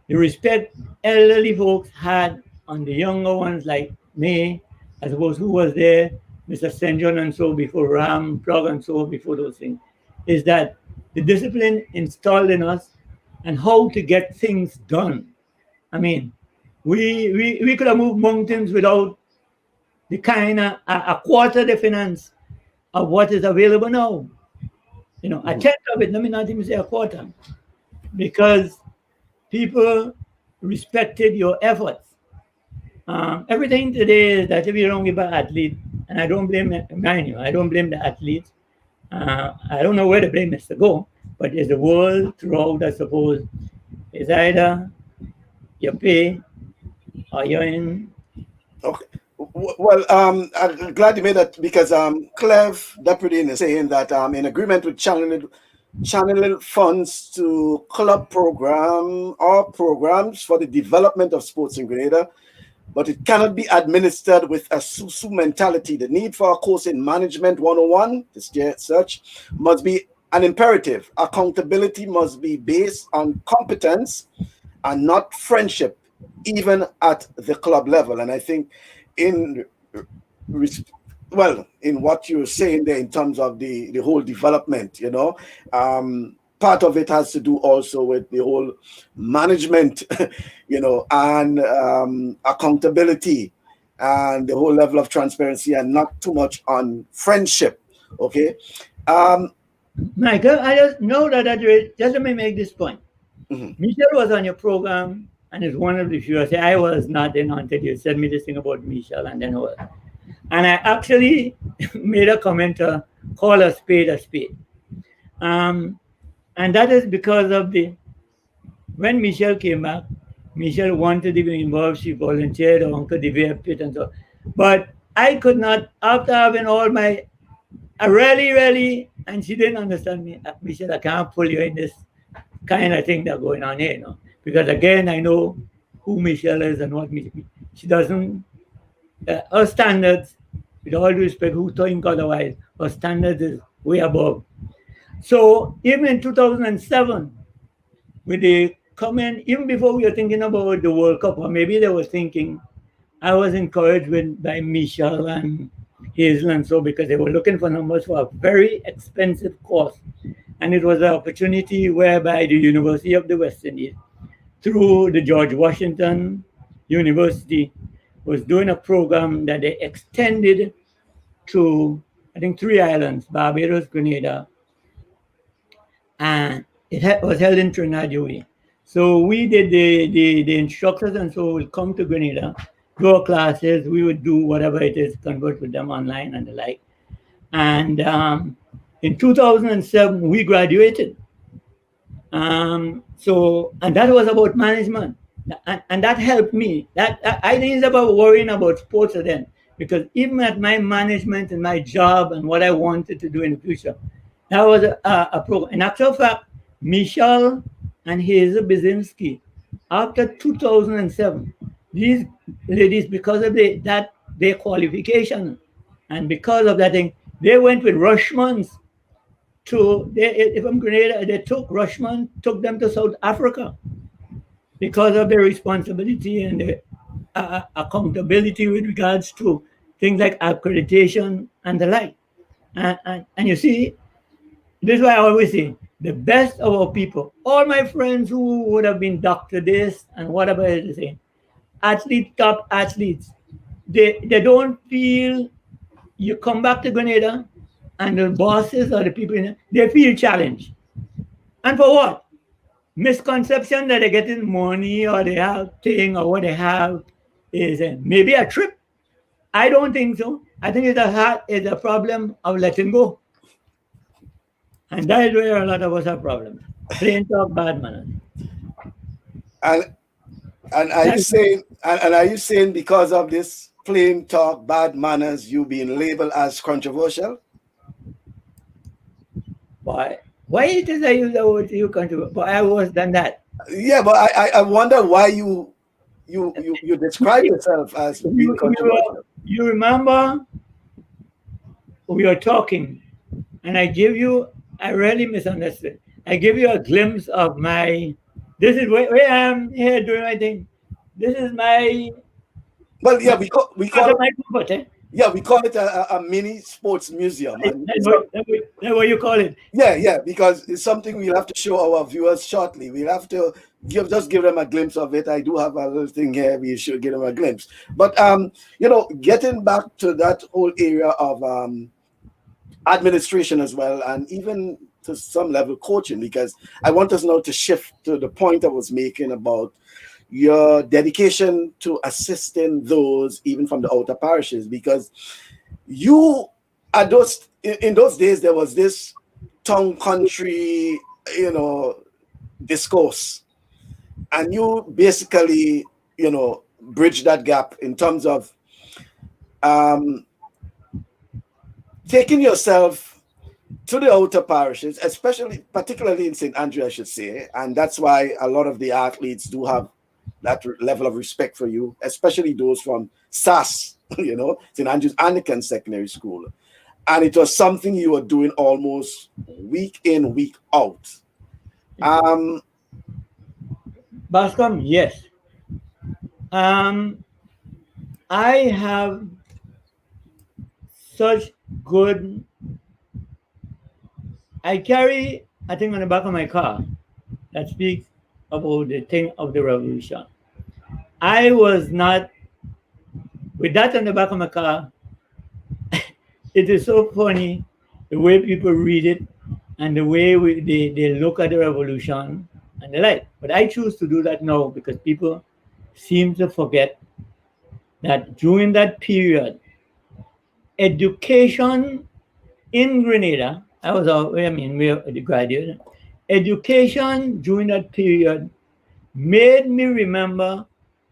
the respect elderly folks had on the younger ones like me, I suppose who was there, Mr. St. John and so before Ram, Plug and so before those things, is that the discipline installed in us and how to get things done. I mean, we could have moved mountains without the kind of a quarter the finance of what is available now. You know, a tenth of it, let me not even say a quarter, because people respected your efforts. Everything today is that if you don't give an athlete, and I don't blame, mind you, I don't blame the athletes. I don't know where the blame is to go, but it's the world throughout, I suppose. It's either you pay or you're in. Okay. Well, I'm glad you made that because Clev Depredin is saying that in agreement with channeling funds to club program or programs for the development of sports in Grenada, but it cannot be administered with a susu mentality. The need for a course in management 101, this search, must be an imperative. Accountability must be based on competence and not friendship, even at the club level. And I think in what you're saying there in terms of the whole development, part of it has to do also with the whole management, and accountability, and the whole level of transparency, and not too much on friendship. Okay. Um, Michael, I just know just let me make this point. mhm. Michelle was on your program, and it's one of the few. I say I was not in until you said me this thing about Michelle, and then was. And I actually made a comment to call a spade a spade. Um, and that is because of the when Michelle came back, Michelle wanted to be involved. She volunteered, her uncle developed it, and so. But I could not, after having all my, I really, and she didn't understand me. Michelle, I can't pull you in this kind of thing that's going on here. Because again, I know who Michelle is and what she doesn't. Her standards, with all due respect, who think otherwise, her standards is way above. So even in 2007, with the comment, even before we were thinking about the World Cup, or maybe they were thinking, I was encouraged by Michelle and Hazel and so because they were looking for numbers for a very expensive course. And it was an opportunity whereby the University of the West Indies, through the George Washington University, was doing a program that they extended to, I think, three islands, Barbados, Grenada, and was held in Trinidad. So we did the instructors, and so we'll come to Grenada, do our classes, we would do whatever it is, convert with them online and the like. And in 2007, we graduated. And that was about management. And that helped me. I think it's about worrying about sports then. Because even at my management and my job and what I wanted to do in the future, that was a program. In actual fact, Michelle and Hazel Bizinski, after 2007, these ladies, because of their qualification and because of that thing, they went with Rushmans from Grenada, they took Rushman, took them to South Africa because of their responsibility and the accountability with regards to things like accreditation and the like. And you see, this is why I always say the best of our people, all my friends who would have been Dr. This and whatever it is saying, top athletes, they don't feel you come back to Grenada and the bosses or the people in it, they feel challenged. And for what? Misconception that they're getting money or they have thing or what they have is maybe a trip. I don't think so. I think it's a problem of letting go. And that is where a lot of us have problems. Plain talk, bad manners. And and are you That's saying and are you saying because of this plain talk, bad manners, you being labeled as controversial? why it is I use the word you contribute, but I was done that. Yeah, but I wonder why you describe yourself as being controversial. You remember we were talking and I really misunderstood. I give you a glimpse of this is where I am here doing my thing. This is Well, yeah, we part call of it my comfort, eh? yeah, we call it a mini sports museum, and That's what you call it. yeah, because it's something we'll have to show our viewers shortly. We'll have to give them a glimpse of it. I do have a little thing here. We should give them a glimpse. But getting back to that whole area of administration as well, and even to some level coaching, because I want us now to shift to the point I was making about your dedication to assisting those even from the outer parishes, because you at those in those days there was this tongue country discourse, and you basically bridge that gap in terms of um, taking yourself to the outer parishes, especially particularly in St. Andrew, I should say, and that's why a lot of the athletes do have that level of respect for you, especially those from SAS, St. Andrew's Anglican Secondary School. And it was something you were doing almost week in, week out. Um, Bascom, yes. I have such good. I carry a thing on the back of my car that speaks about the thing of the revolution. I was not, with that on the back of my car, it is so funny the way people read it and the way they look at the revolution and the like. But I choose to do that now because people seem to forget that during that period, education in Grenada, I was all, I mean, we're the graduate. Education during that period made me remember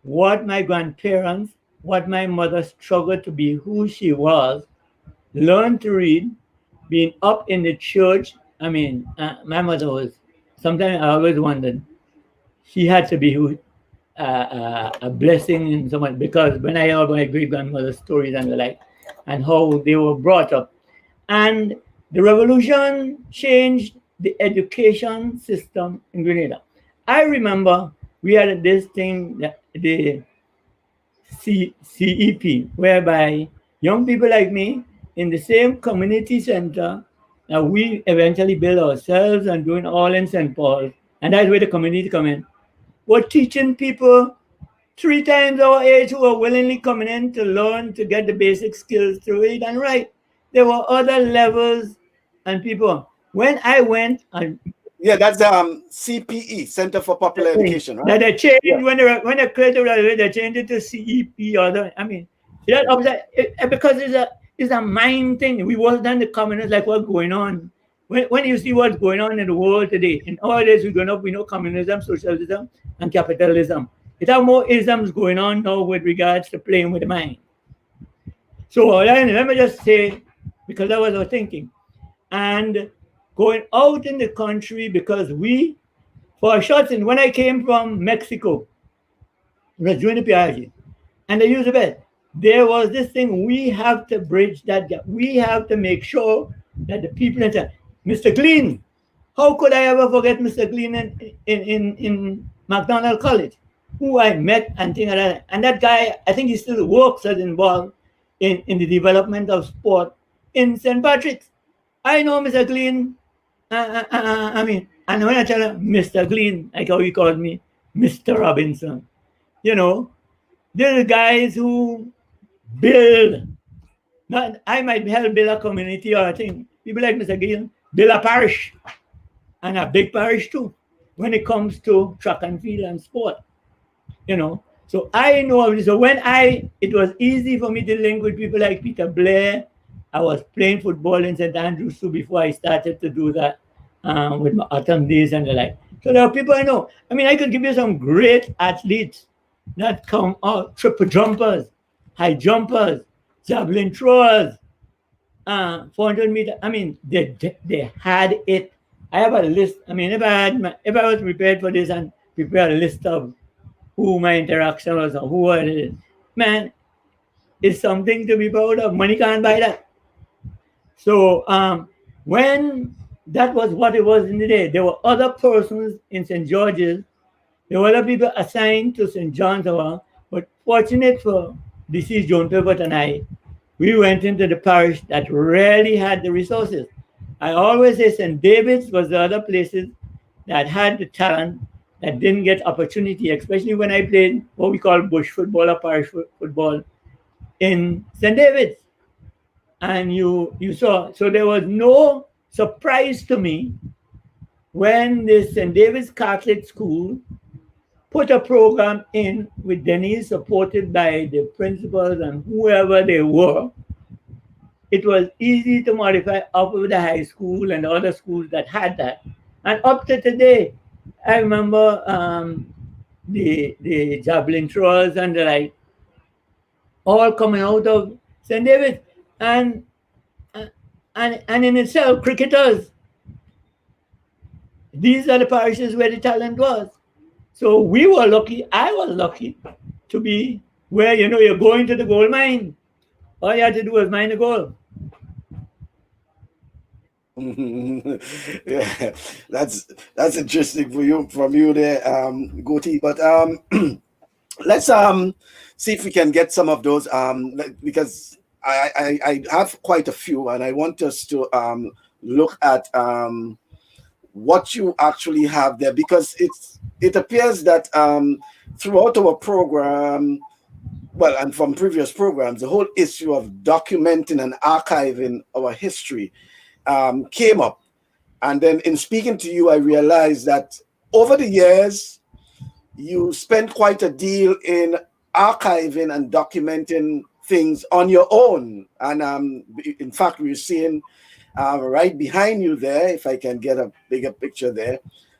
what my grandparents, what my mother struggled to be who she was, learn to read, being up in the church. I mean, my mother was, sometimes I always wondered, she had to be who, a blessing in someone because when I heard my great grandmother's stories and the like, and how they were brought up, and the revolution changed the education system in Grenada. I remember we had this thing, the CEP, whereby young people like me in the same community center that we eventually built ourselves and doing all in St. Paul, and that's where the community come in, were teaching people 3 times our age who were willingly coming in to learn to get the basic skills to read and write. There were other levels and people. When I went and Yeah, that's CPE, Center for Popular Education, right? that they changed Yeah. when they created it, they changed it to CEP or the, I mean, that because it's a mind thing. We was done the communists like what's going on. When you see what's going on in the world today, in all this we're going up, we know communism, socialism, and capitalism. It have more isms going on now with regards to playing with the mind. So let me just say, because that was our thinking, and going out in the country because we, for a short thing, when I came from Mexico, it was during the PRG, and they used the bed. There was this thing, we have to bridge that gap. We have to make sure that the people in town, Mr. Glean, how could I ever forget Mr. Glean in McDonald College, who I met and things like that. And that guy, I think he still works as involved in the development of sport in St. Patrick's. I know Mr. Glean. I mean, and when I tell him Mr. Glean, like how he called me, Mr. Robinson, you know, they're the guys who build. Not I might help build a community or a thing. People like Mr. Glean build a parish and a big parish too when it comes to track and field and sport, you know. So I know, so when it was easy for me to link with people like Peter Blair. I was playing football in St. Andrews too before I started to do that with my autumn days and the like. So there are people I know. I mean, I could give you some great athletes that come out, triple jumpers, high jumpers, javelin throwers, 400 meter. I mean, they had it. I have a list. I mean, if I was prepared for this and prepared a list of who my interaction was or who it is, man, it's something to be proud of. Money can't buy that. So when that was what it was in the day, there were other persons in St. George's. There were other people assigned to St. John's, but fortunate for deceased John Pivot and I, we went into the parish that really had the resources. I always say St. David's was the other places that had the talent that didn't get opportunity, especially when I played what we call bush football or parish football in St. David's. And you saw, so there was no surprise to me when the St. David's Catholic School put a program in with Denise, supported by the principals and whoever they were. It was easy to modify up with the high school and the other schools that had that. And up to today, I remember the javelin throwers and the like, all coming out of St. David's. And in itself, cricketers. These are the parishes where the talent was. So we were lucky. I was lucky to be where you're going to the gold mine. All you had to do was mine the gold. Yeah, that's interesting from you there, Goatie. But let's see if we can get some of those because I have quite a few, and I want us to look at what you actually have there, because it appears that throughout our program, well, and from previous programs, the whole issue of documenting and archiving our history came up. And then in speaking to you, I realized that over the years, you spent quite a deal in archiving and documenting things on your own. And in fact, we're seeing right behind you there, if I can get a bigger picture there,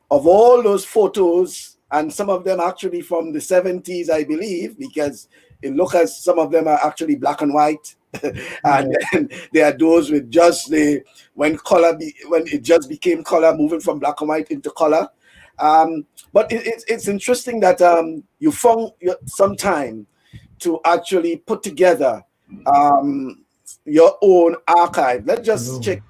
of all those photos, and some of them actually from the 70s, I believe, because it looks as some of them are actually black and white. And Yeah. then there are those with just the when it just became color, moving from black and white into color. But it's interesting that you found some time to actually put together um, your own archive. Let's just Oh. check.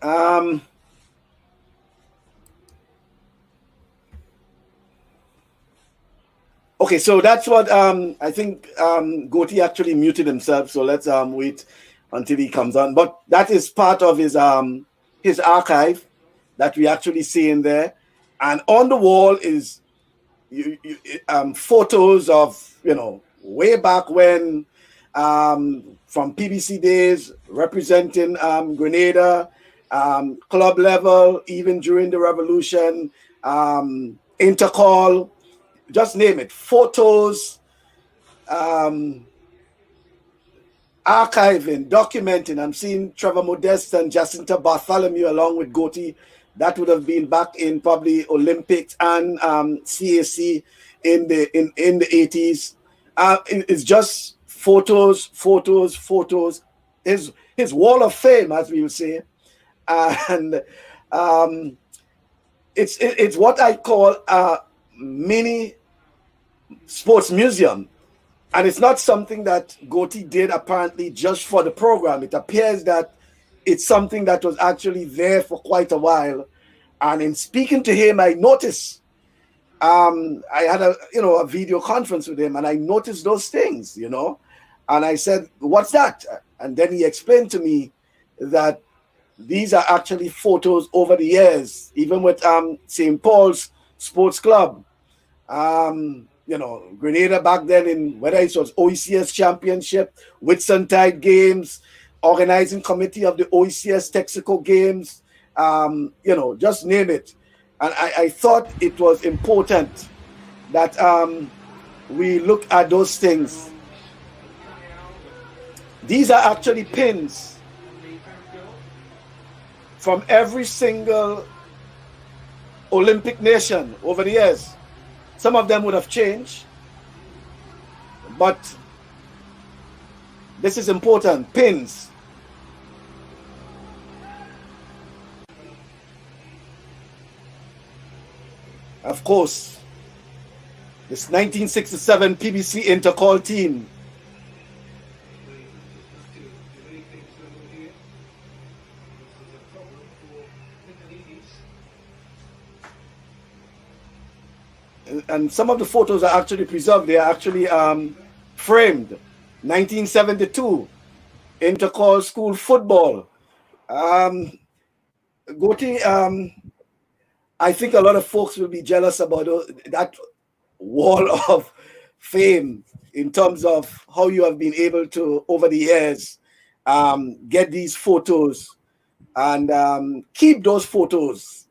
Um, okay, so that's what I think Goatie actually muted himself. So let's wait until he comes on. But that is part of his archive that we actually see in there. And on the wall is photos of way back when, from PBC days, representing Grenada, club level, even during the revolution, intercall, just name it, photos, um, archiving, documenting. I'm seeing Trevor Modest and Jacinta Bartholomew along with Goatie. That would have been back in probably Olympics and CAC in the 80s. It's just photos, photos, photos. His wall of fame, as we would say, and um, it's what I call a mini sports museum. And it's not something that Goatie did apparently just for the program. It appears that it's something that was actually there for quite a while. And in speaking to him, I noticed I had a video conference with him, and I noticed those things, and I said, "What's that?" And then he explained to me that these are actually photos over the years, even with St. Paul's Sports Club. Grenada back then, in whether it was OECS Championship, Whitsuntide Games, organizing committee of the OECS Texaco Games, just name it. And I thought it was important that we look at those things. These are actually pins from every single Olympic nation over the years. Some of them would have changed, but this is important. Pins. Of course, this 1967 PBC Intercall team. And some of the photos are actually preserved. They are actually framed. 1972 Intercall School Football. Goatie, I think a lot of folks will be jealous about that wall of fame in terms of how you have been able to, over the years, get these photos and keep those photos.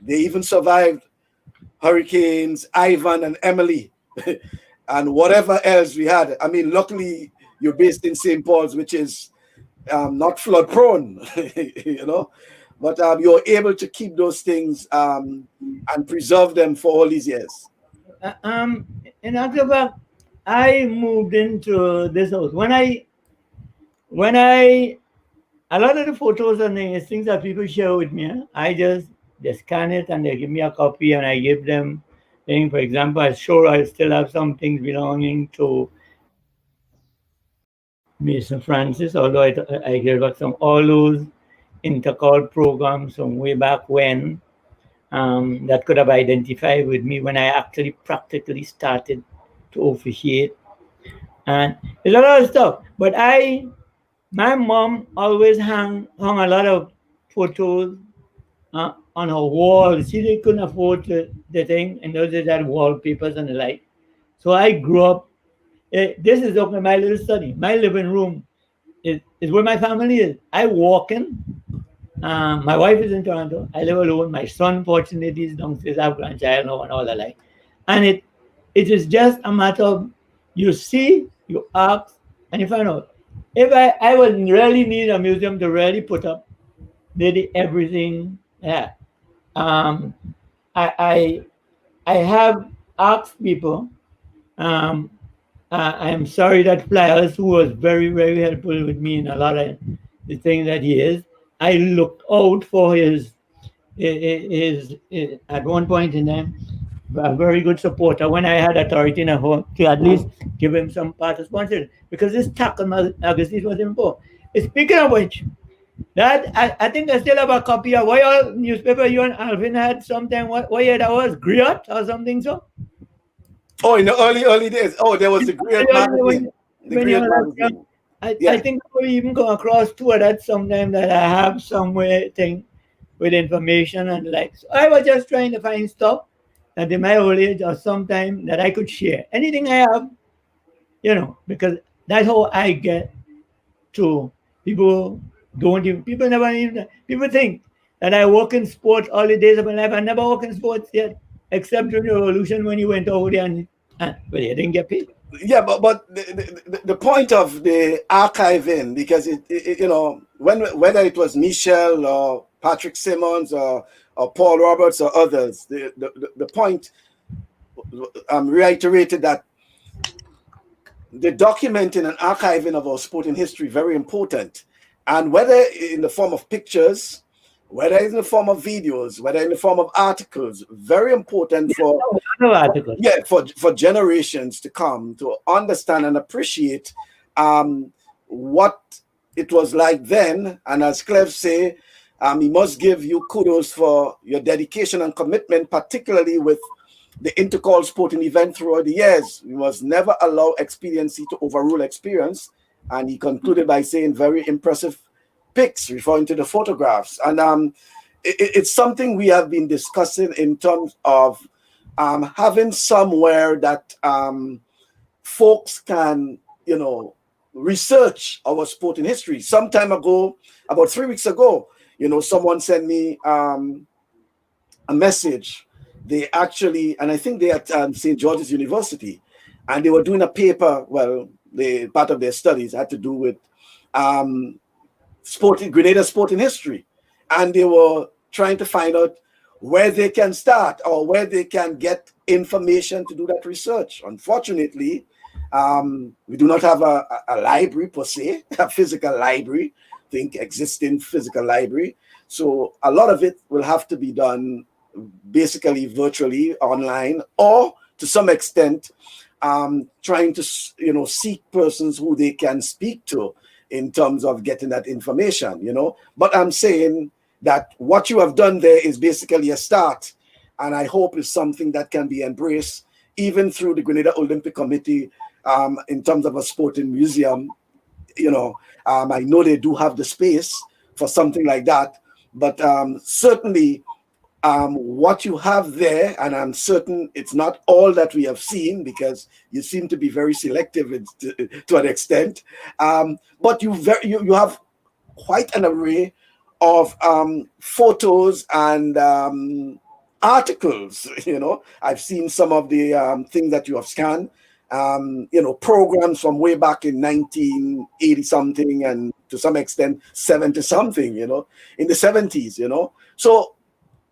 They even survived Hurricanes Ivan and Emily and whatever else we had. I mean, luckily you're based in St. Paul's, which is not flood prone, but you're able to keep those things and preserve them for all these years. In actual fact, I moved into this house when I a lot of the photos and the things that people share with me, I just they scan it and they give me a copy and I give them things. For example, I still have some things belonging to Mason Francis, although I hear about some all those intercall programs from way back when that could have identified with me when I actually practically started to officiate. And there's a lot of stuff. But my mom always hung a lot of photos on her wall. She couldn't afford the thing, and those that wallpapers and the like. So I grew up. This is okay, my little study. My living room is where my family is. I walk in. My wife is in Toronto. I live alone. My son, fortunately, is downstairs. I have grandchild now and all that. Like, and it is just a matter of you see, you ask, and you find out. If I would really need a museum to really put up nearly everything. Yeah. Um, I, I I have asked people. Um, I am sorry that Flyers, who was very, very helpful with me in a lot of the things that he is, I looked out for his at one point in time, a very good supporter when I had authority in a home to at least give him some part of sponsorship because this tackle magazine was important. Speaking of which, that I think I still have a copy of what your newspaper you and Alvin had sometime. What year that was? Griot or something so? Oh, in the early days. Oh, there was the Great when, Magazine. The when you're Great like young, Magazine. I Yeah. think I even come across two of that sometime that I have somewhere thing with information and like. So I was just trying to find stuff that in my old age or sometime that I could share. Anything I have, because that's how I get to people. Don't even people never even people think that I work in sports all the days of my life. I never work in sports yet, except during the revolution when you went over there and well, you didn't get paid. Yeah, but the point of the archiving, because when whether it was Michel or Patrick Simmons or Paul Roberts or others, the point reiterated that the documenting and archiving of our sporting history very important, and whether in the form of pictures, whether in the form of videos, whether in the form of articles, very important for No article. yeah for generations to come to understand and appreciate what it was like then. And as Cleve say, he must give you kudos for your dedication and commitment, particularly with the intercall sporting event throughout the years. We must never allow expediency to overrule experience. And he concluded by saying very impressive pics, referring to the photographs. And it's something we have been discussing in terms of having somewhere that folks can, research our sporting history. Some time ago, about 3 weeks ago, someone sent me a message. They actually, and I think they at St. George's University, and they were doing a paper. Well, part of their studies had to do with um, Grenada sporting history, and they were trying to find out where they can start or where they can get information to do that research. Unfortunately, we do not have a library per se, a physical library, think existing physical library. So a lot of it will have to be done basically virtually online, or to some extent trying to seek persons who they can speak to in terms of getting that information. But I'm saying that what you have done there is basically a start, and I hope is something that can be embraced even through the Grenada Olympic Committee in terms of a sporting museum. I know they do have the space for something like that, but certainly what you have there, and I'm certain it's not all that we have seen because you seem to be very selective to an extent, but you have quite an array of photos and articles. I've seen some of the things that you have scanned. Programs from way back in 1980 something, and to some extent 70 something. In the 70s. So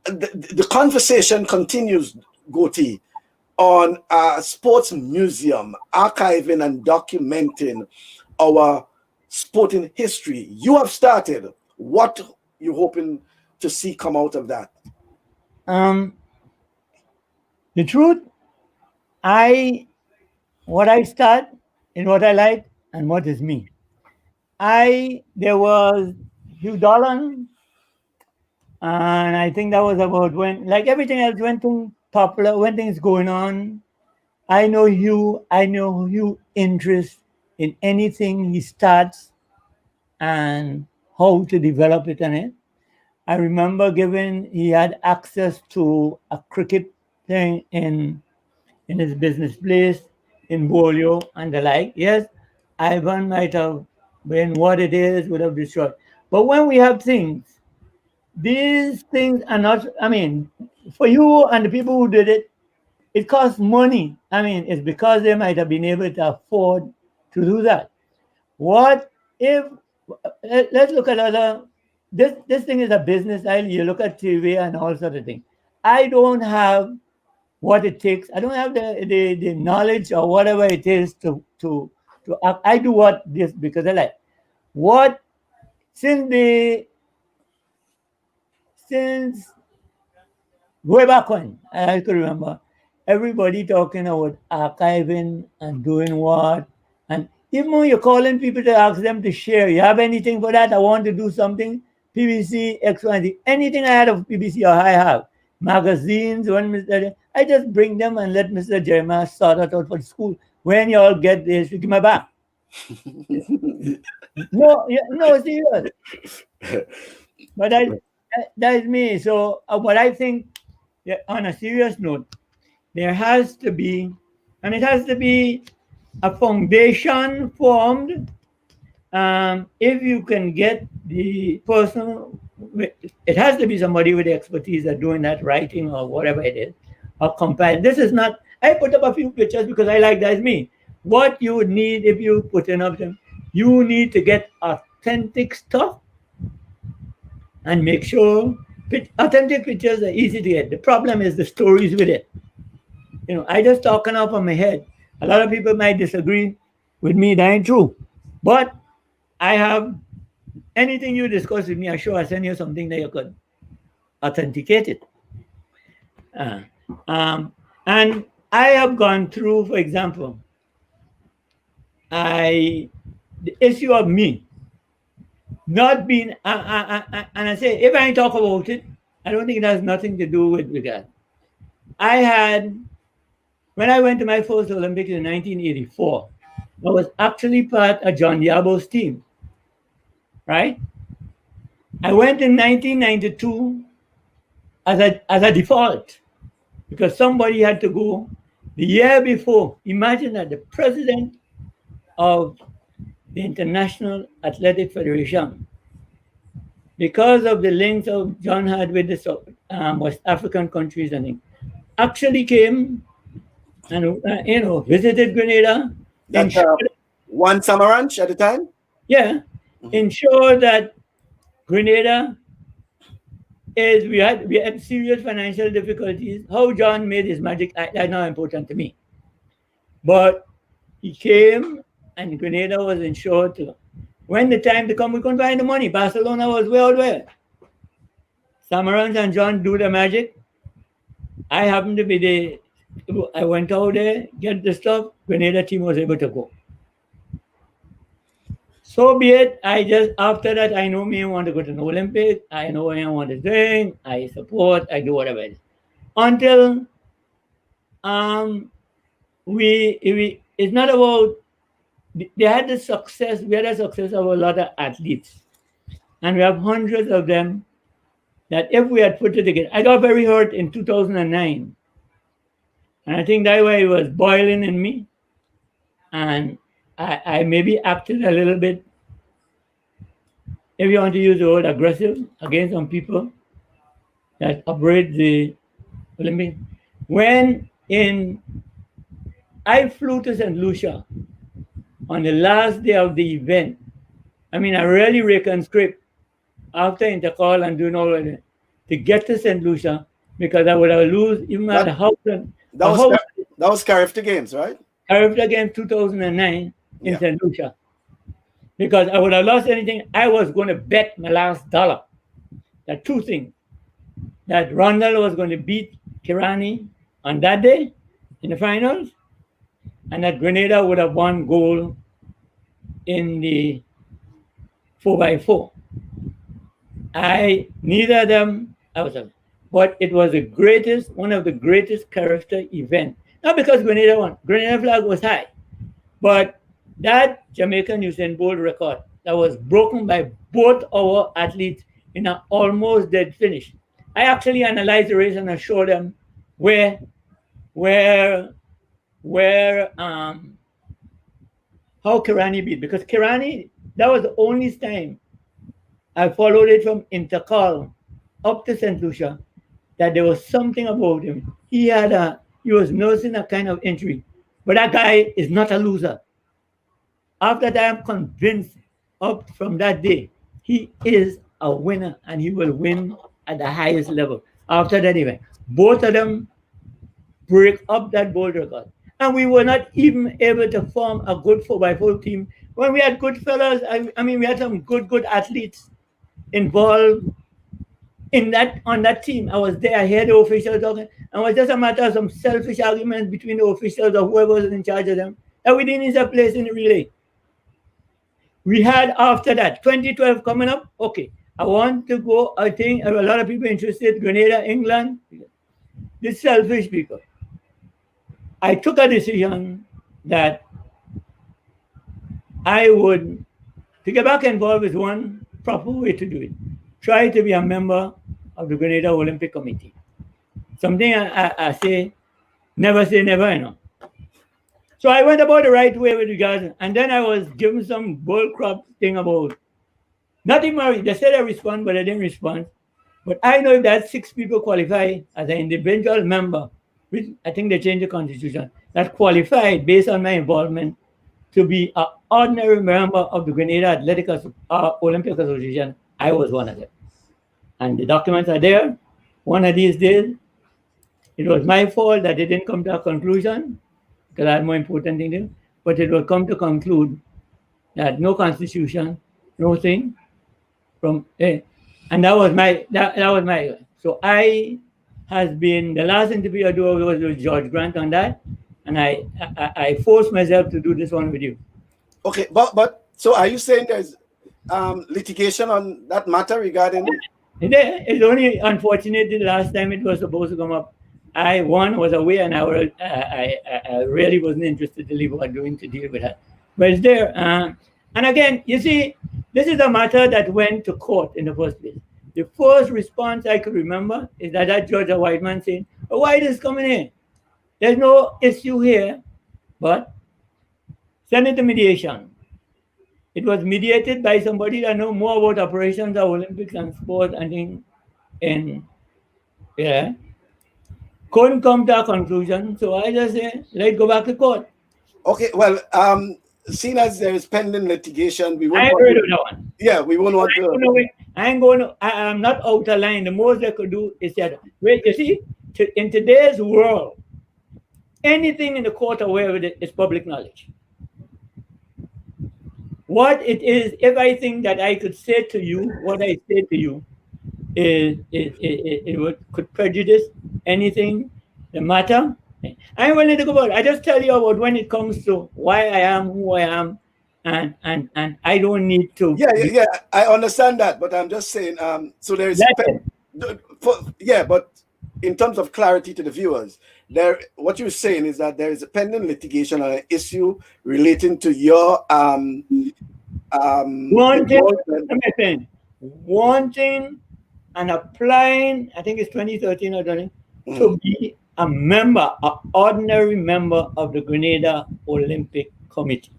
the conversation continues, Goatie, on sports museum, archiving and documenting our sporting history. You have started. What you hoping to see come out of that? Um, the truth, I what I start in what I like and what is me. there was Hugh Dolan, and I think that was about when, like everything else, when things popular, when things going on. I know Hugh interest in anything he starts and how to develop it and it. I remember given he had access to a cricket thing in his business place in Bolio and the like. Yes, Ivan might have been what it is, would have destroyed. But when we have things, these things are not, I mean, for you and the people who did it, it costs money. I mean, it's because they might have been able to afford to do that. What if, let's look at other, this thing is a business. You look at TV and all sort of things. I don't have what it takes. I don't have the knowledge or whatever it is to act. I do what this because I like. What since the since way back when I could remember everybody talking about archiving and doing what, and even when you're calling people to ask them to share, you have anything for that? I want to do something. PBC, X, Y, Z, anything I had of PBC or I have. Magazines, when Mr. I just bring them and let Mr. Jeremiah sort it out for the school. When you all get this, you give my back. No, no, serious. But that is me. So, what I think, yeah, on a serious note, there has to be, and it has to be a foundation formed. If you can get the person, it has to be somebody with the expertise at doing that writing or whatever it is, or compile. This is not, I put up a few pictures because I like that's me. What you would need if you put in up them, you need to get authentic stuff and make sure authentic pictures are easy to get. The problem is the stories with it. I just talking off of my head. A lot of people might disagree with me. That ain't true. But I have anything you discuss with me, I'm sure I send you something that you could authenticate it. Uh, um, and I have gone through, for example, the issue of me not being, and I say, if I talk about it, I don't think it has nothing to do with that. I had, when I went to my first Olympics in 1984, I was actually part of John Diabo's team, right? I went in 1992 as a default because somebody had to go the year before. Imagine that the president of the International Athletic Federation, because of the links of John had with the West African countries and things, actually came and visited Grenada, That ensured, one summer ranch at a time. yeah, Mhm. ensure that Grenada is we had serious financial difficulties. How John made his magic, that's not important to me. But he came and Grenada was insured to. When the time to come, we couldn't find the money. Barcelona was way out there. Samarans and John do the magic. I happened to be the. I went out there, get the stuff. Grenada team was able to go. So be it. I just after that, I know me want to go to the Olympic. I know I want to drink. I support. I do whatever it is. Until um we it's not about they had the success. We had the success of a lot of athletes, and we have hundreds of them. That if we had put it together, I got very hurt in 2009, and I think that way it was boiling in me, and I maybe acted a little bit, if you want to use the word aggressive, against some people that operate the Olympic. When in I flew to St. Lucia on the last day of the event, I mean, I really reconstruct after intercall and doing all of it to get to St. Lucia because I would have lose even at That a house, that was that was Carifta Games, right? Caribbean Games 2009 in Yeah. St. Lucia because I would have lost anything. I was going to bet my last dollar that two things that Rondell was going to beat Kirani on that day in the finals and that Grenada would have won gold in the 4x4. Neither of them, I was, but it was the greatest, one of the greatest character event. Not because Grenada won. Grenada flag was high, but that Jamaican Usain Bolt record that was broken by both our athletes in an almost dead finish. I actually analyzed the race and I showed them where, where, where, how Kirani beat, because Kirani, that was the only time I followed it from Intercal up to St. Lucia that there was something about him. He was nursing a kind of injury, but that guy is not a loser. After that, I'm convinced up from that day, he is a winner and he will win at the highest level. After that event, both of them break up that bold record. And we were not even able to form a good 4x4 team when we had good fellas. I mean, we had some good athletes involved in that on that team. I was there, I heard the officials talking, and it was just a matter of some selfish arguments between the officials or whoever was in charge of them that we didn't have a place in the relay. We had after that 2012 coming up. Okay, I want to go. I think a lot of people interested. Grenada, England. This selfish people. I took a decision that I would to get back involved with one proper way to do it. Try to be a member of the Grenada Olympic Committee. Something I say never, you know. So I went about the right way with regards, and then I was given some bull crap thing about nothing more. They said I respond, but I didn't respond. But I know if that 6 people qualify as an individual member, which I think they changed the constitution, that qualified based on my involvement to be an ordinary member of the Grenada Olympic Association, I was one of them. And the documents are there. One of these days, it was my fault that they didn't come to a conclusion, because I had more important things to do, but it will come to conclude that no constitution, no thing from and that was my so I has been the last interview I do was with George Grant on that, and I forced myself to do this one with you. Okay, but so are you saying there's litigation on that matter regarding? It's only unfortunate the last time it was supposed to come up, I was away and I really wasn't interested to leave what I'm doing to deal with that. But it's there. And again, you see, this is a matter that went to court in the first place. The first response I could remember is that judge, a white man, saying, "Oh, why is this coming in? There's no issue here, but send it to mediation." It was mediated by somebody that know more about operations of Olympics and sport and couldn't come to a conclusion. So I just say, let's go back to court. Okay, well, seeing as there is pending litigation, we won't. I heard of that one. Yeah, we won't want to. I'm not out of line. The most they could do is that, wait, you see, in today's world, anything in the court aware with it is public knowledge. What it is, if I think that I could say to you, what I say to you, could prejudice anything, the matter. I ain't willing to go about it. I just tell you about when it comes to why I am who I am, and I don't need to. Yeah. I understand that, but I'm just saying. So there is. But in terms of clarity to the viewers, what you're saying is that there is a pending litigation on an issue relating to your wanting and applying, I think it's 2013 or something, to be a member, an ordinary member of the Grenada Olympic Committee.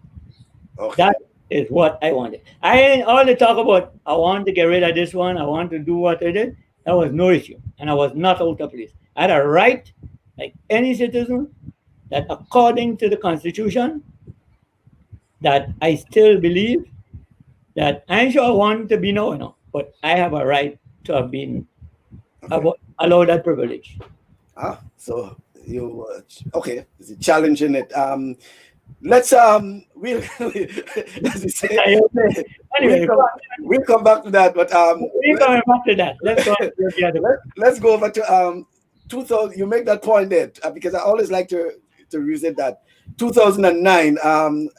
Okay. That is what I wanted. I ain't all the talk about, I want to get rid of this one, I want to do what I did. That was no issue, and I was not out of place. I had a right, like any citizen, that according to the Constitution, that I still believe that I ain't sure I want to be no, but I have a right to have been allowed that privilege. So you okay? Is it challenging it? Let's we'll say, we'll come back to that, but we'll come back to that. Let's go over to 2000. You make that point there because I always like to to revisit that. 2009,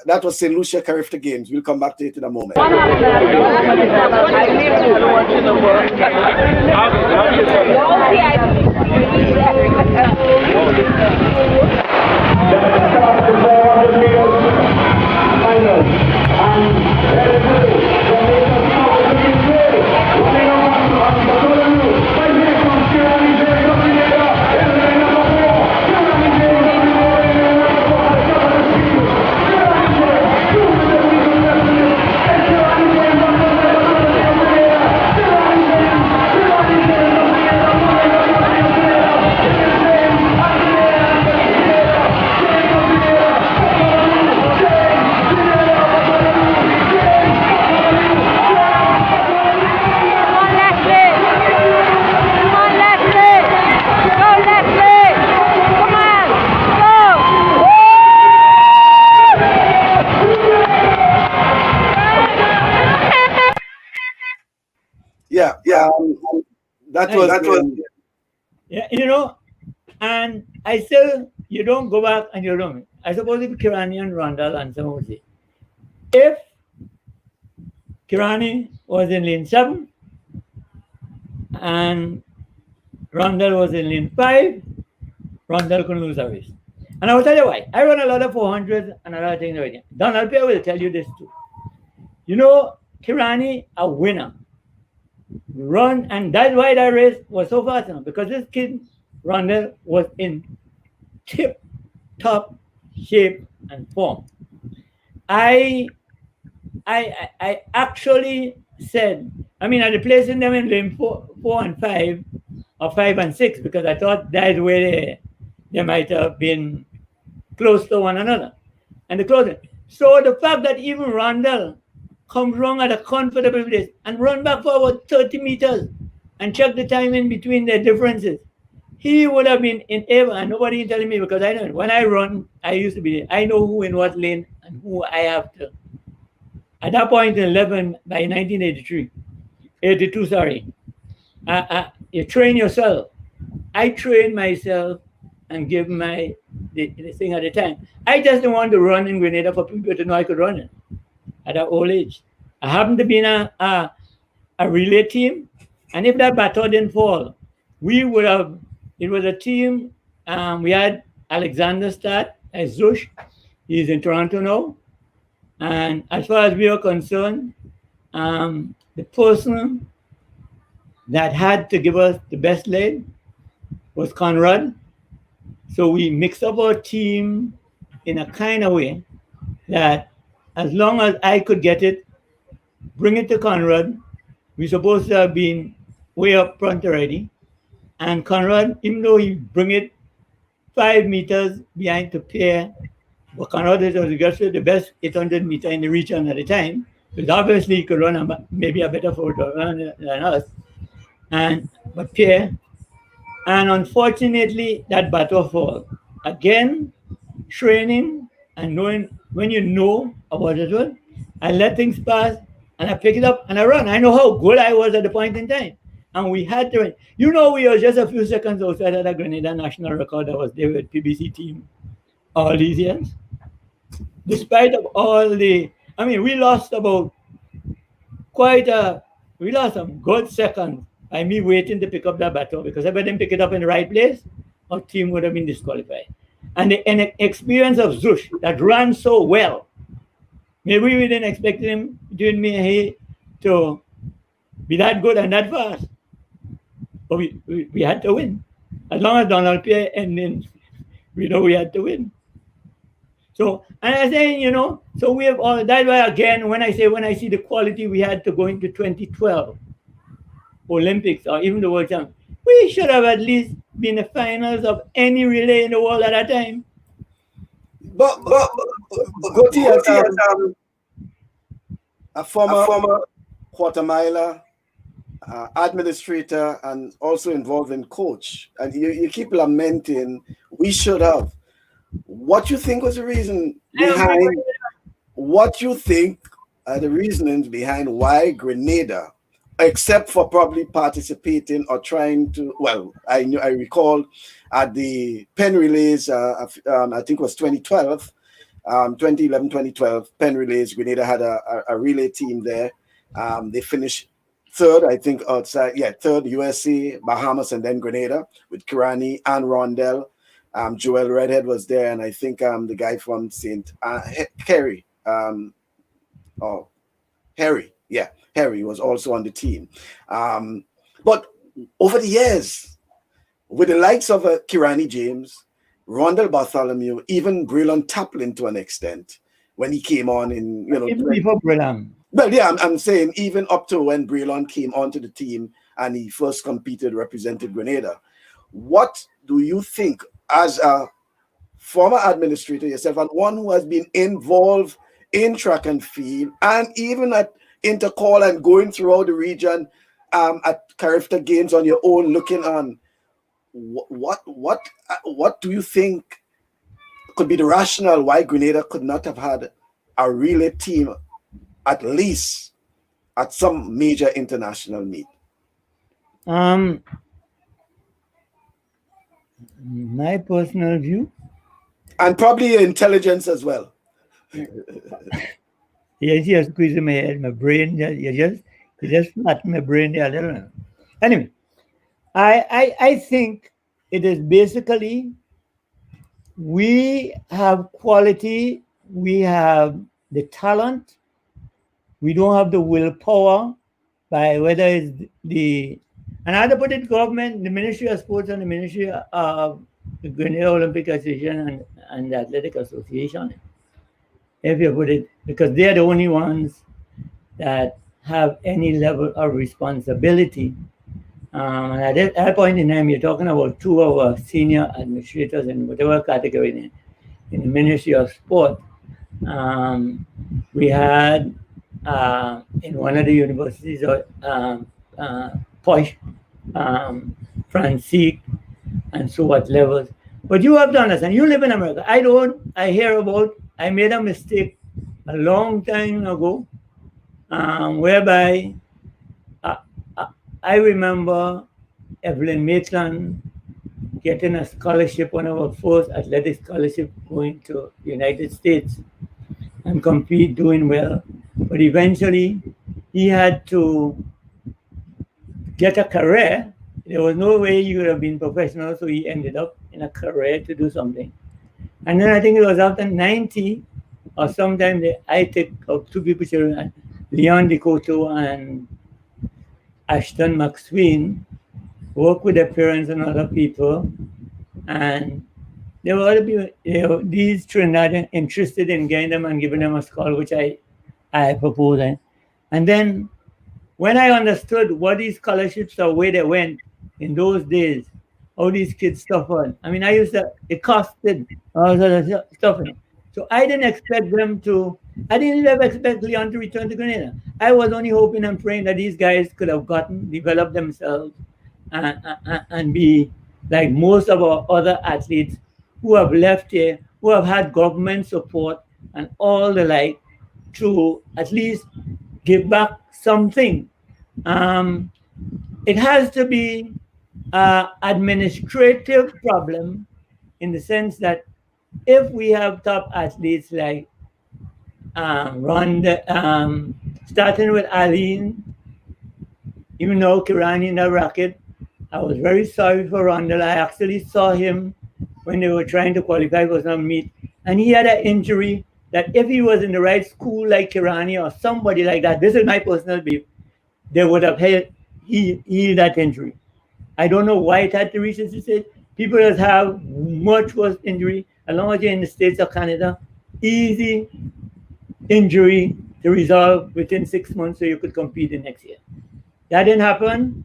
that was St. Lucia Carifta Games. We'll come back to it in a moment. Yeah, that was. Yeah, you know, and I still, you don't go back and you don't. I suppose if Kirani and Rondell and someone would say, if Kirani was in lane 7 and Rondell was in lane 5, Rondell couldn't lose a race. And I will tell you why. I run a lot of 400s and a lot of things already. Donald Pierre will tell you this too. You know, Kirani, a winner, run, and that's why that race was so fast now, because this kid, Rondell, was in tip-top shape and form. I actually said, I mean, I replacing them in lane 4 and 5, or 5 and 6, because I thought that's where they might have been close to one another. And the closing. So the fact that even Rondell comes wrong at a comfortable place and run back for about 30 meters and check the time in between their differences, he would have been in ever, and nobody is telling me, because I know when I run, I used to be, I know who in what lane and who I have to. At that point in 11, by 1983, 82, sorry, you train yourself. I train myself and give the thing at the time. I just don't want to run in Grenada for people to know I could run it at that old age. I happened to be in a relay team, and if that baton didn't fall, we would have, it was a team, we had Alexander start as Zush. He's in Toronto now. And as far as we are concerned, the person that had to give us the best lane was Conrad. So we mixed up our team in a kind of way that as long as I could get it, bring it to Conrad. We're supposed to have been way up front already. And Conrad, even though he bring it 5 meters behind to Pierre, but Conrad was the best 800 meter in the region at the time, because obviously he could run maybe a better photo than us. But Pierre, and unfortunately, that battle fall. Again, training and knowing when you know about it, I let things pass and I pick it up and I run. I know how good I was at the point in time. And we had to, we were just a few seconds outside of the Grenada national record that was there with PBC team all these years. Despite of all we lost we lost some good seconds by me waiting to pick up that battle, because if I didn't pick it up in the right place, our team would have been disqualified. And the experience of Zush that ran so well, maybe we didn't expect him, doing me and he, to be that good and that fast. But we had to win. As long as Donald Pierre ended, we know we had to win. So, and I'm saying, so we have all, that's why again, when I see the quality we had to go into 2012 Olympics or even the World Championship, we should have at least been the finals of any relay in the world at that time. But Goatie, a former quarter miler, administrator, and also involved in coach, and you keep lamenting we should have. What you think was the reason behind? What you think are the reasonings behind why Grenada except for probably participating or trying to. Well, I recall at the pen relays. I think it was 2012, 2011, 2012 pen relays. Grenada had a relay team there. They finished third, I think, outside. Yeah, third USA, Bahamas, and then Grenada with Kirani and Rondell. Joel Redhead was there, and I think the guy from Saint Kerry. Oh, Harry, yeah, Harry was also on the team. But over the years, with the likes of Kirani James, Rondell Bartholomew, even Braylon Taplin to an extent, when he came on in, Even before Brelan. well, yeah, I'm saying even up to when Braylon came onto the team and he first competed, represented Grenada. What do you think, as a former administrator yourself and one who has been involved in track and field and even at intercall and going throughout the region at character games on your own, looking on, what do you think could be the rationale why Grenada could not have had a relay team at least at some major international meet? My personal view. And probably intelligence as well. Yes, you're squeezing my head, my brain. You just flatten my brain there a little. Anyway, I think it is basically we have quality, we have the talent, we don't have the willpower by whether it's and I had to put it government, the Ministry of Sports and the Ministry of the Grenada Olympic Association and the Athletic Association. If you put it, because they're the only ones that have any level of responsibility. And at that point in time, you're talking about two of our senior administrators in whatever category in the Ministry of Sport. We had in one of the universities, Posh, Francique, and so what levels. But you have to understand, you live in America. I hear about, I made a mistake a long time ago, whereby I remember Evelyn Maitland getting a scholarship, one of our first athletic scholarship, going to the United States and compete, doing well. But eventually, he had to get a career. There was no way he would have been professional, so he ended up in a career to do something. And then I think it was after 90 or sometime I take up two people, Leon Decoto and Ashton McSween, work with their parents and other people. And there were other people, these Trinidadians interested in getting them and giving them a scholar, which I proposed. And then when I understood what these scholarships are, where they went in those days, how these kids suffered. I mean, it costed all sort of stuff. So I didn't expect I didn't ever expect Leon to return to Grenada. I was only hoping and praying that these guys could have developed themselves and be like most of our other athletes who have left here, who have had government support and all the like, to at least give back something. It has to be an administrative problem in the sense that if we have top athletes like starting with Aline, even though Kirani in the racket, I was very sorry for Rondell. I actually saw him when they were trying to qualify for some meet, and he had an injury that if he was in the right school like Kirani or somebody like that, this is my personal belief, they would have healed that injury. I don't know why it had to reach this stage. People that have much worse injury, as long as you're in the States or Canada, easy injury to resolve within 6 months so you could compete the next year. That didn't happen,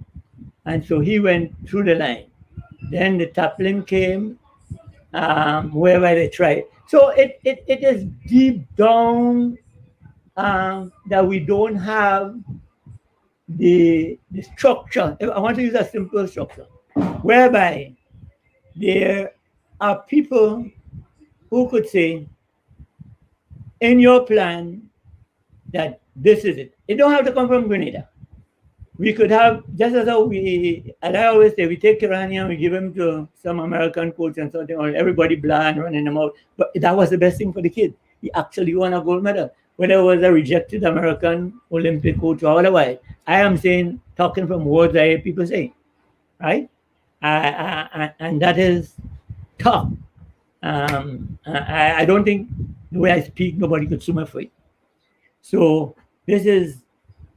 and so he went through the line. Then the Taplin came, whereby they tried. So it is deep down that we don't have the structure. I want to use a simple structure, whereby there are people who could say, in your plan, that this is it. It don't have to come from Grenada. we could have, just as how as I always say, we take Kirani and we give him to some American coach and something, or everybody bland running him out. But that was the best thing for the kid. He actually won a gold medal. Whether it was a rejected American Olympic coach or otherwise, I am saying, talking from words I hear people say, right? And that is tough. I don't think the way I speak, nobody could sue me for it. So this is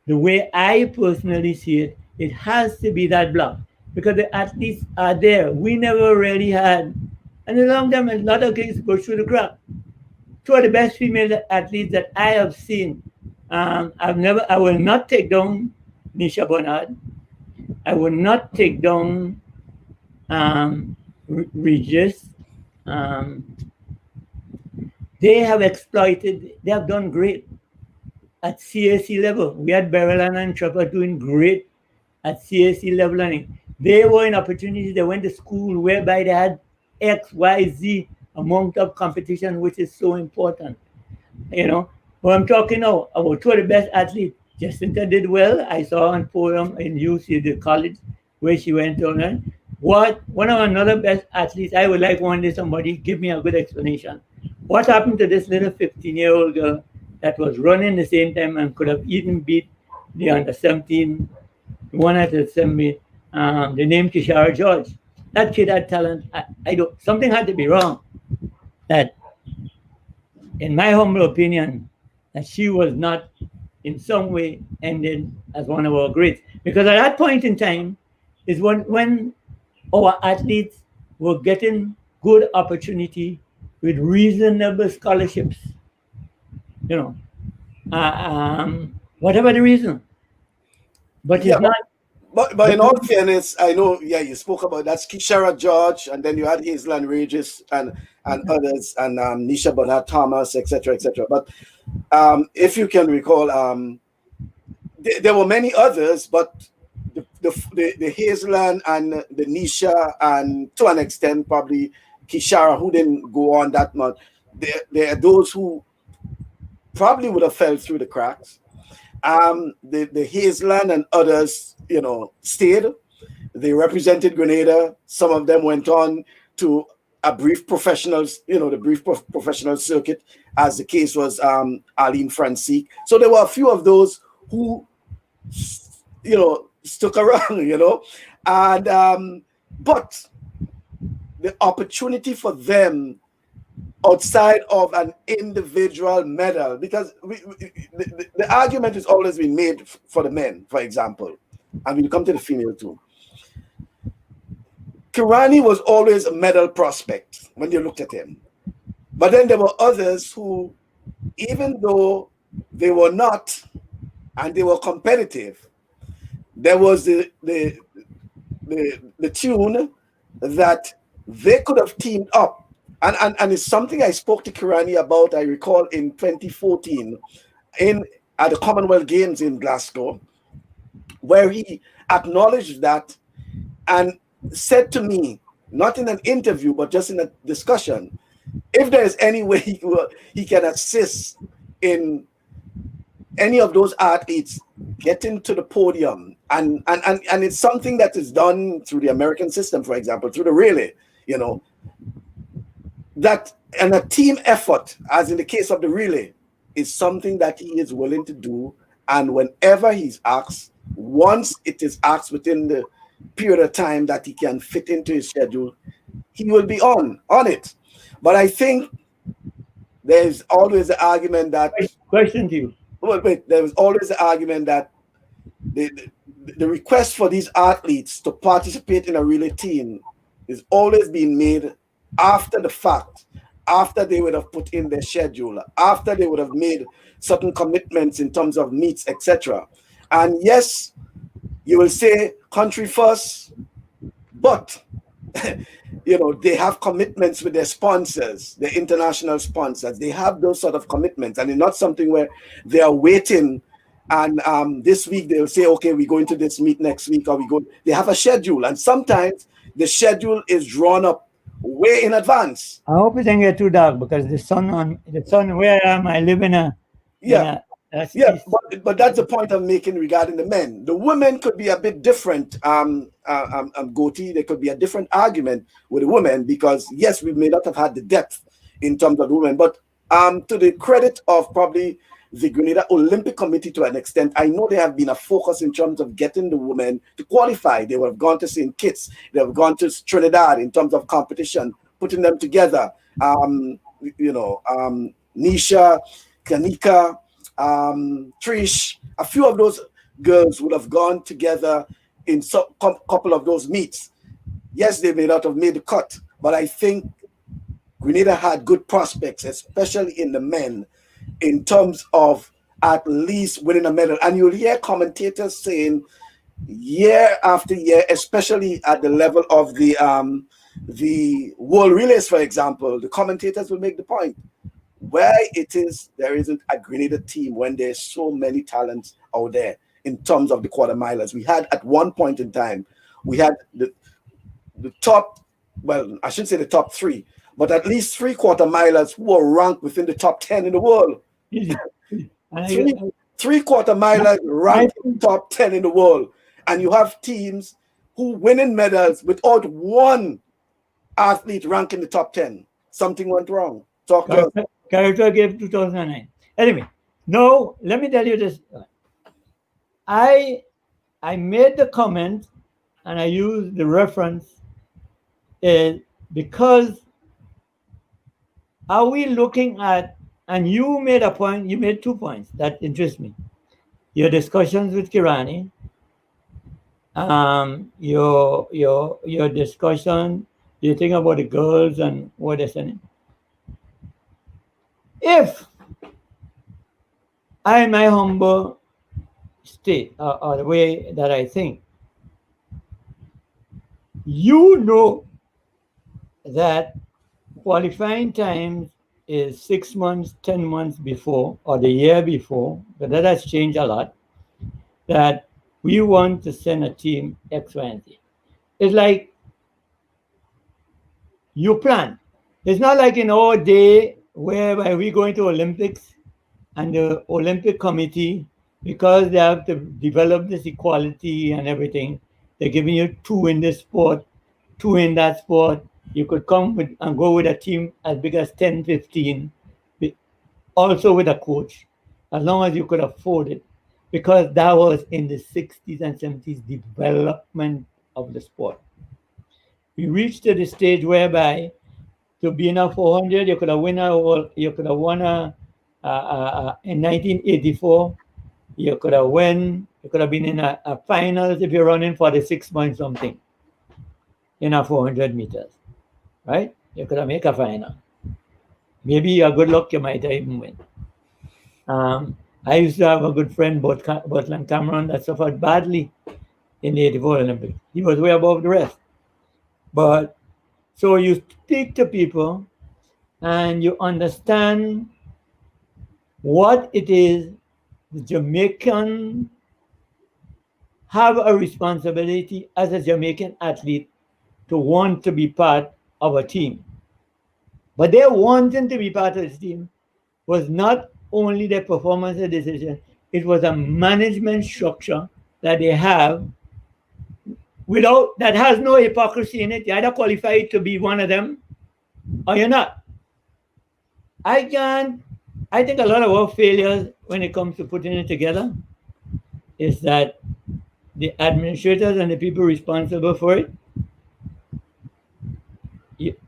the way I personally see it. It has to be that block because the athletes are there. We never really had, and along them, a lot of things go through the crack. Two of the best female athletes that I have seen. I will not take down Nisha Bernard. I will not take down Regis. Um, they have exploited, they have done great at CAC level. We had Beryl and Trevor doing great at CAC level learning. They were in opportunities, they went to school whereby they had X, Y, Z amount of competition, which is so important. You know, what I'm talking now about two of the best athletes. Jacinta did well. I saw on podium in UC, the college where she went to learn. What one of another best athletes, I would like one day somebody give me a good explanation. What happened to this little 15-year-old girl that was running the same time and could have even beat the under 17, the one at the semi, the name Kishara George. That kid had talent. I don't, something had to be wrong. That, in my humble opinion, that she was not in some way ended as one of our greats. Because at that point in time is when our athletes were getting good opportunity with reasonable scholarships, you know, whatever the reason. But Yeah, it's not. but in all fairness, I know, yeah, you spoke about that's Kishara George, and then you had Hazel and Regis and others, and Nisha Bernard Thomas, etc., etc. But if you can recall, there were many others, but the Hazeland and the Nisha, and to an extent probably Kishara, who didn't go on that much. There are those who probably would have fell through the cracks. The Hazeland and others, stayed. They represented Grenada. Some of them went on to a brief professionals, the brief professional circuit, as the case was Arlene Francique. So there were a few of those who, stuck around, and but the opportunity for them outside of an individual medal, because the argument has always been made for the men, for example, and we'll come to the female too. Kirani was always a medal prospect when you looked at him. But then there were others who, even though they were not, and they were competitive, there was the tune that they could have teamed up. And it's something I spoke to Kirani about, I recall, in 2014 at the Commonwealth Games in Glasgow, where he acknowledged that and said to me, not in an interview, but just in a discussion, if there is any way he can assist in any of those athletes getting to the podium, and it's something that is done through the American system, for example, through the relay, that, and a team effort, as in the case of the relay, is something that he is willing to do. And whenever he's asked, once it is asked within the period of time that he can fit into his schedule, he will be on it. But I think there's always the argument that Question to you. wait, there was always the argument that the request for these athletes to participate in a relay team is always being made after the fact, after they would have put in their schedule, after they would have made certain commitments in terms of meets, etc. And yes, you will say country first, but they have commitments with their sponsors, their international sponsors. They have those sort of commitments, and it's not something where they are waiting. And this week they'll say, okay, we're going to this meet next week, or they have a schedule, and sometimes the schedule is drawn up way in advance. I hope it doesn't get too dark because the sun where I am, I live in a Yeah. That's Yeah, this. but that's the point I'm making regarding the men. The women could be a bit different. Goatee, there could be a different argument with the women because yes, we may not have had the depth in terms of the women, but to the credit of probably the Grenada Olympic Committee to an extent, I know there have been a focus in terms of getting the women to qualify. They would have gone to St. Kitts, they have gone to Trinidad in terms of competition, putting them together. Nisha, Kanika, Trish, a few of those girls would have gone together in some couple of those meets. Yes, they may not have made the cut, but I think Grenada had good prospects, especially in the men, in terms of at least winning a medal. And you'll hear commentators saying year after year, especially at the level of the World Relays, for example, the commentators will make the point where it is there isn't a Grenada team when there's so many talents out there in terms of the quarter milers. We had at one point in time, we had the top, well, I shouldn't say the top three, but at least 3/4 milers who were ranked within the top 10 in the world. Easy. Three, 3/4 milers I ranked in the top 10 in the world. And you have teams who winning medals without one athlete ranked in the top 10. Something went wrong. Talk to us. Character gave 2009. Anyway, no, let me tell you this. I made the comment and I used the reference because are we looking at, and you made a point, you made 2 points that interest me. Your discussions with Kirani, your discussion, you think about the girls and what they're saying. If I, in my humble state, or the way that I think, you know that qualifying times is 6 months, 10 months before, or the year before, but that has changed a lot, that we want to send a team X, Y, and Z. It's like you plan. It's not like in our day whereby we going to Olympics and the Olympic Committee, because they have to develop this equality and everything, they're giving you 2 in this sport, 2 in that sport. You could come with and go with a team as big as 10, 15, also with a coach, as long as you could afford it, because that was in the 60s and 70s development of the sport. We reached to the stage whereby to be in a 400, you could have won in 1984. You could have been in a finals if you're running for the 6 months something in a 400 meters, right? You could have made a final. Maybe you're good luck, you might even win. I used to have a good friend, Butland Cameron, that suffered badly in the 84 Olympics. He was way above the rest. But so you speak to people and you understand what it is the Jamaican have a responsibility as a Jamaican athlete to want to be part of a team. But their wanting to be part of this team was not only their performance and decision, it was a management structure that they have that has no hypocrisy in it. You're either qualified to be one of them or you're not. I think a lot of our failures when it comes to putting it together is that the administrators and the people responsible for it,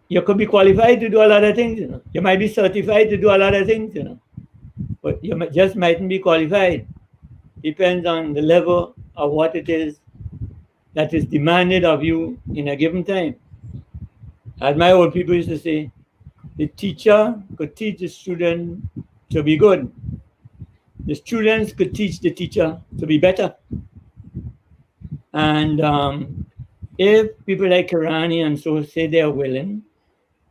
you could be qualified to do a lot of things, You might be certified to do a lot of things, But you just mightn't be qualified. Depends on the level of what it is that is demanded of you in a given time. As my old people used to say, the teacher could teach the student to be good. The students could teach the teacher to be better. And if people like Kirani and so say they're willing,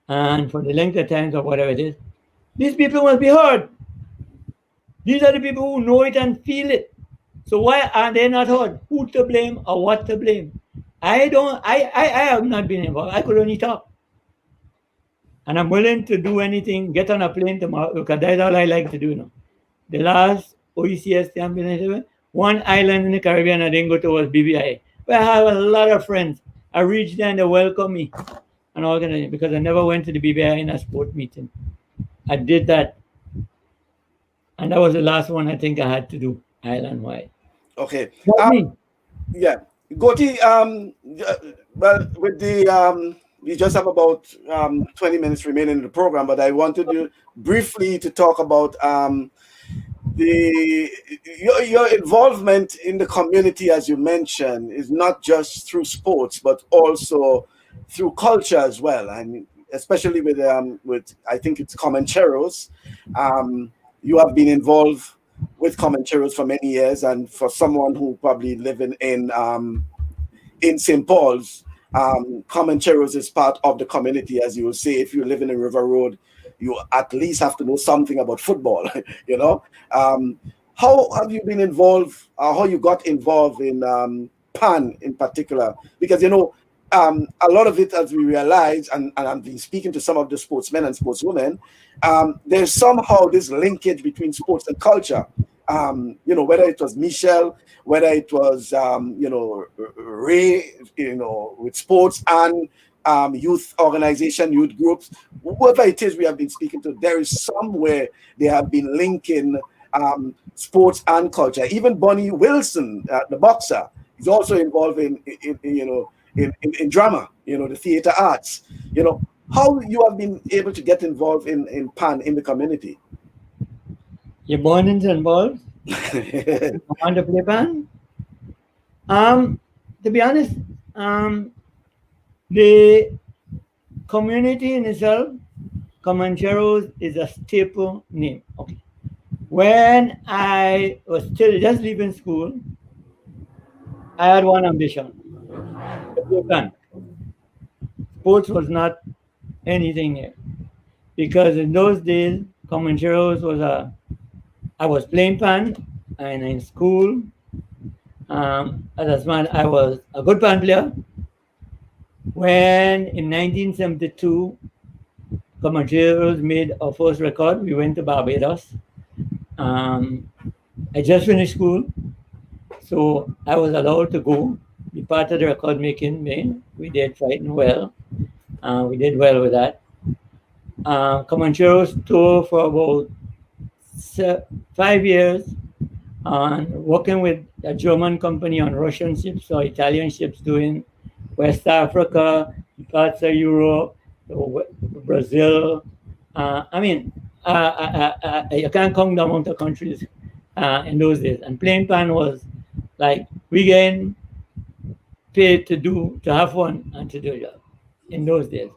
and for the length of time or whatever it is, these people must be heard. These are the people who know it and feel it. So why are they not heard? Who to blame or what to blame? I have not been involved. I could only talk. And I'm willing to do anything, get on a plane tomorrow, because that's all I like to do now. The last OECS championship. One island in the Caribbean I didn't go to was BBI. But I have a lot of friends. I reached there and they welcome me and all kind of because I never went to the BBI in a sport meeting. I did that, and that was the last one I think I had to do island wide. Okay. Not me. Yeah. Goatie, well, with the we just have about 20 minutes remaining in the program, but I wanted you briefly to talk about the your involvement in the community, as you mentioned, is not just through sports, but also through culture as well. I mean, especially with I think it's Comancheros. You have been involved with Comancheros for many years, and for someone who probably living in St. Paul's, Comancheros is part of the community, as you will say. If you're living in River Road, you at least have to know something about football, you know. Um, how have you been involved, how you got involved in PAN in particular? Because, you know, a lot of it, as we realize, and I've been speaking to some of the sportsmen and sportswomen, there's somehow this linkage between sports and culture. You know, whether it was Michel, whether it was, you know, Ray, you know, with sports and youth organization, youth groups, whoever it is we have been speaking to, there is somewhere they have been linking sports and culture. Even Bonnie Wilson, the boxer, is also involved in you know, in drama, you know, the theater arts. You know, how you have been able to get involved in PAN in the community? You're born into involved. You want to play band? Um, to be honest, the community in itself, Comancheros is a staple name. Okay. When I was still just leaving school, I had one ambition to play band. Sports was not anything there because in those days, Comancheros was a. I was playing pan and in school. As a man, I was a good pan player. When in 1972, Comancheros made our first record, we went to Barbados. Um, I just finished school, so I was allowed to go be part of the record making. We did fighting well. We did well with that. Comancheros tour for about 5 years on working with a German company on Russian ships or Italian ships doing West Africa, parts of Europe, Brazil. I mean, you can't count the amount of countries in those days. And playing pan was like we getting paid to have fun and to do that in those days.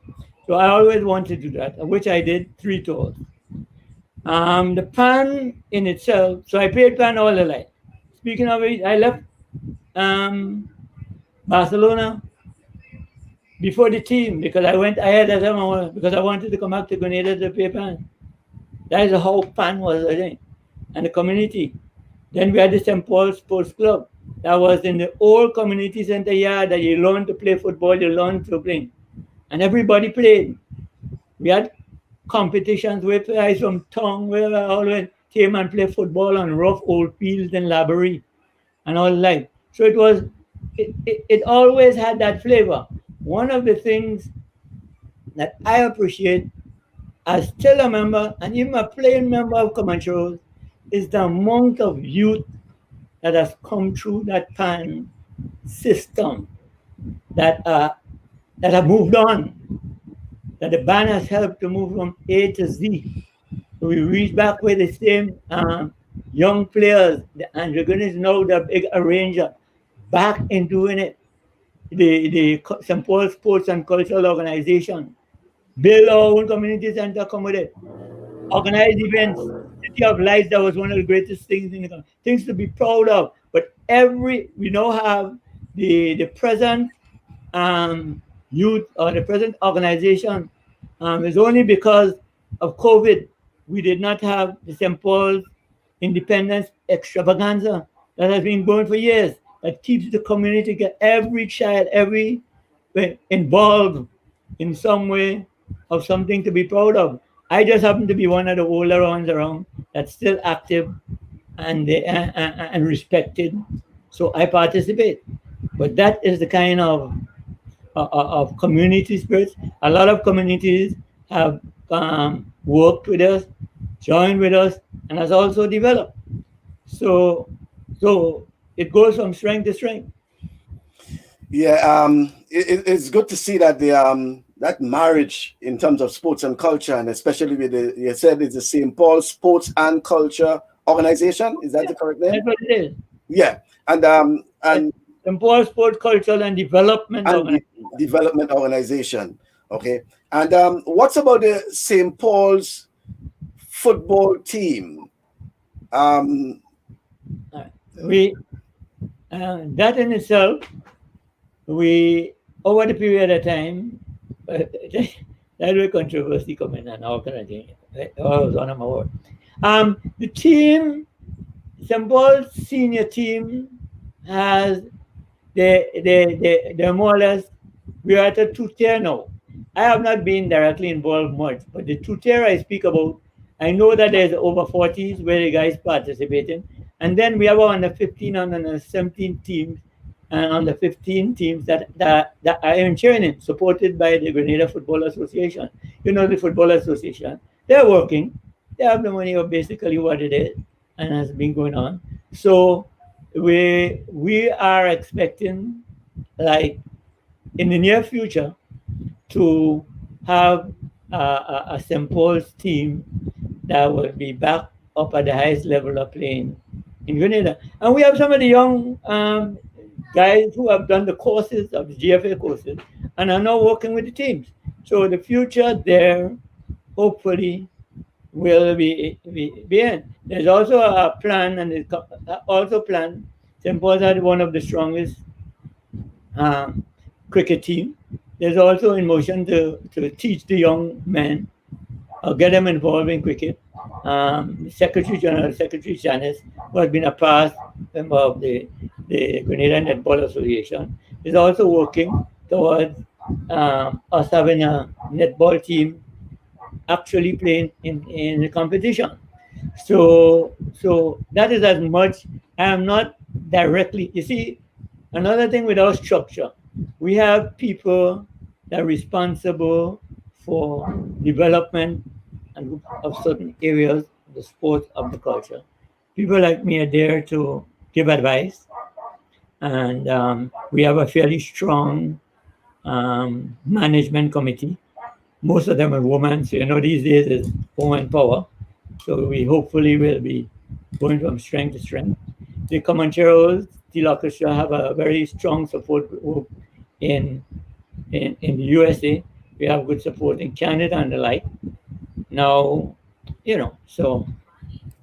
So I always wanted to do that, which I did 3 tours. The pan in itself, so I played pan all the life. Speaking of it, I left um, Barcelona before the team because I went ahead of them because I wanted to come back to Grenada to play pan. That is how pan was then. And the community. Then we had the St. Paul Sports Club. That was in the old community center yard that you learn to play football, you learn to play. And everybody played. We had competitions with guys from town where I always came and play football on rough old fields in Laborie and all that. So it always had that flavor. One of the things that I appreciate as still a member and even a playing member of Comancheros is the amount of youth that has come through that PAN system that that have moved on, that the band has helped to move from A to Z. So we reach back with the same young players, the Androgynous now the big arranger, back in doing it. The St. Paul Sports and Cultural Organization, build our own community center, come with it. Organize events. City of Lights, that was one of the greatest things in the country. Things to be proud of. But we now have the present youth or the present organization is only because of COVID. We did not have the St. Paul's Independence extravaganza that has been going for years. That keeps the community, get every child, every involved in some way of something to be proud of. I just happen to be one of the older ones around that's still active and respected. So I participate. But that is the kind of community spirit. A lot of communities have worked with us, joined with us, and has also developed. So, so it goes from strength to strength. Yeah, it's good to see that the that marriage in terms of sports and culture, and especially with the, you said it's the St. Paul Sports and Culture Organization. Is that Yeah, the correct name? that's what it is. Yeah, It's and Temple Sport Cultural and Development the Organization. development organization. Okay, and what's about the St. Paul's football team? Um, We that in itself, we over the period of time, that will controversy coming and all kind of thing. I was on my word. The team, St. Paul's senior team, has they're more or less, we are at a two-tier now. I have not been directly involved much, but the two-tier I speak about, I know that there's over 40s where the guys participating, and then we have on the 15 and on the 17 teams, and on the 15 teams that I am training, supported by the Grenada Football Association. You know the Football Association. They're working. They have the money of basically what it is, and has been going on. So we are expecting, like, in the near future, to have a St. Paul's team that will be back up at the highest level of playing in Grenada. And we have some of the young guys who have done the courses of the GFA courses and are now working with the teams. So the future there, hopefully, will be in. There's also a plan, and it's also planned. St. Paul's had one of the strongest um, cricket team. There's also in motion to teach the young men or get them involved in cricket. Secretary General, Secretary Janice, who has been a past member of the Grenada Netball Association, is also working towards us having a netball team actually playing in the competition. So that is as much. I am not directly. You see, another thing with our structure, we have people that are responsible for development and of certain areas, the sport, of the culture. People like me are there to give advice, and we have a fairly strong management committee. Most of them are women, so you know these days is woman power. So we hopefully will be going from strength to strength. The Comancheros, the Orchestra, have a very strong support group in, in the USA. We have good support in Canada and the like. Now, so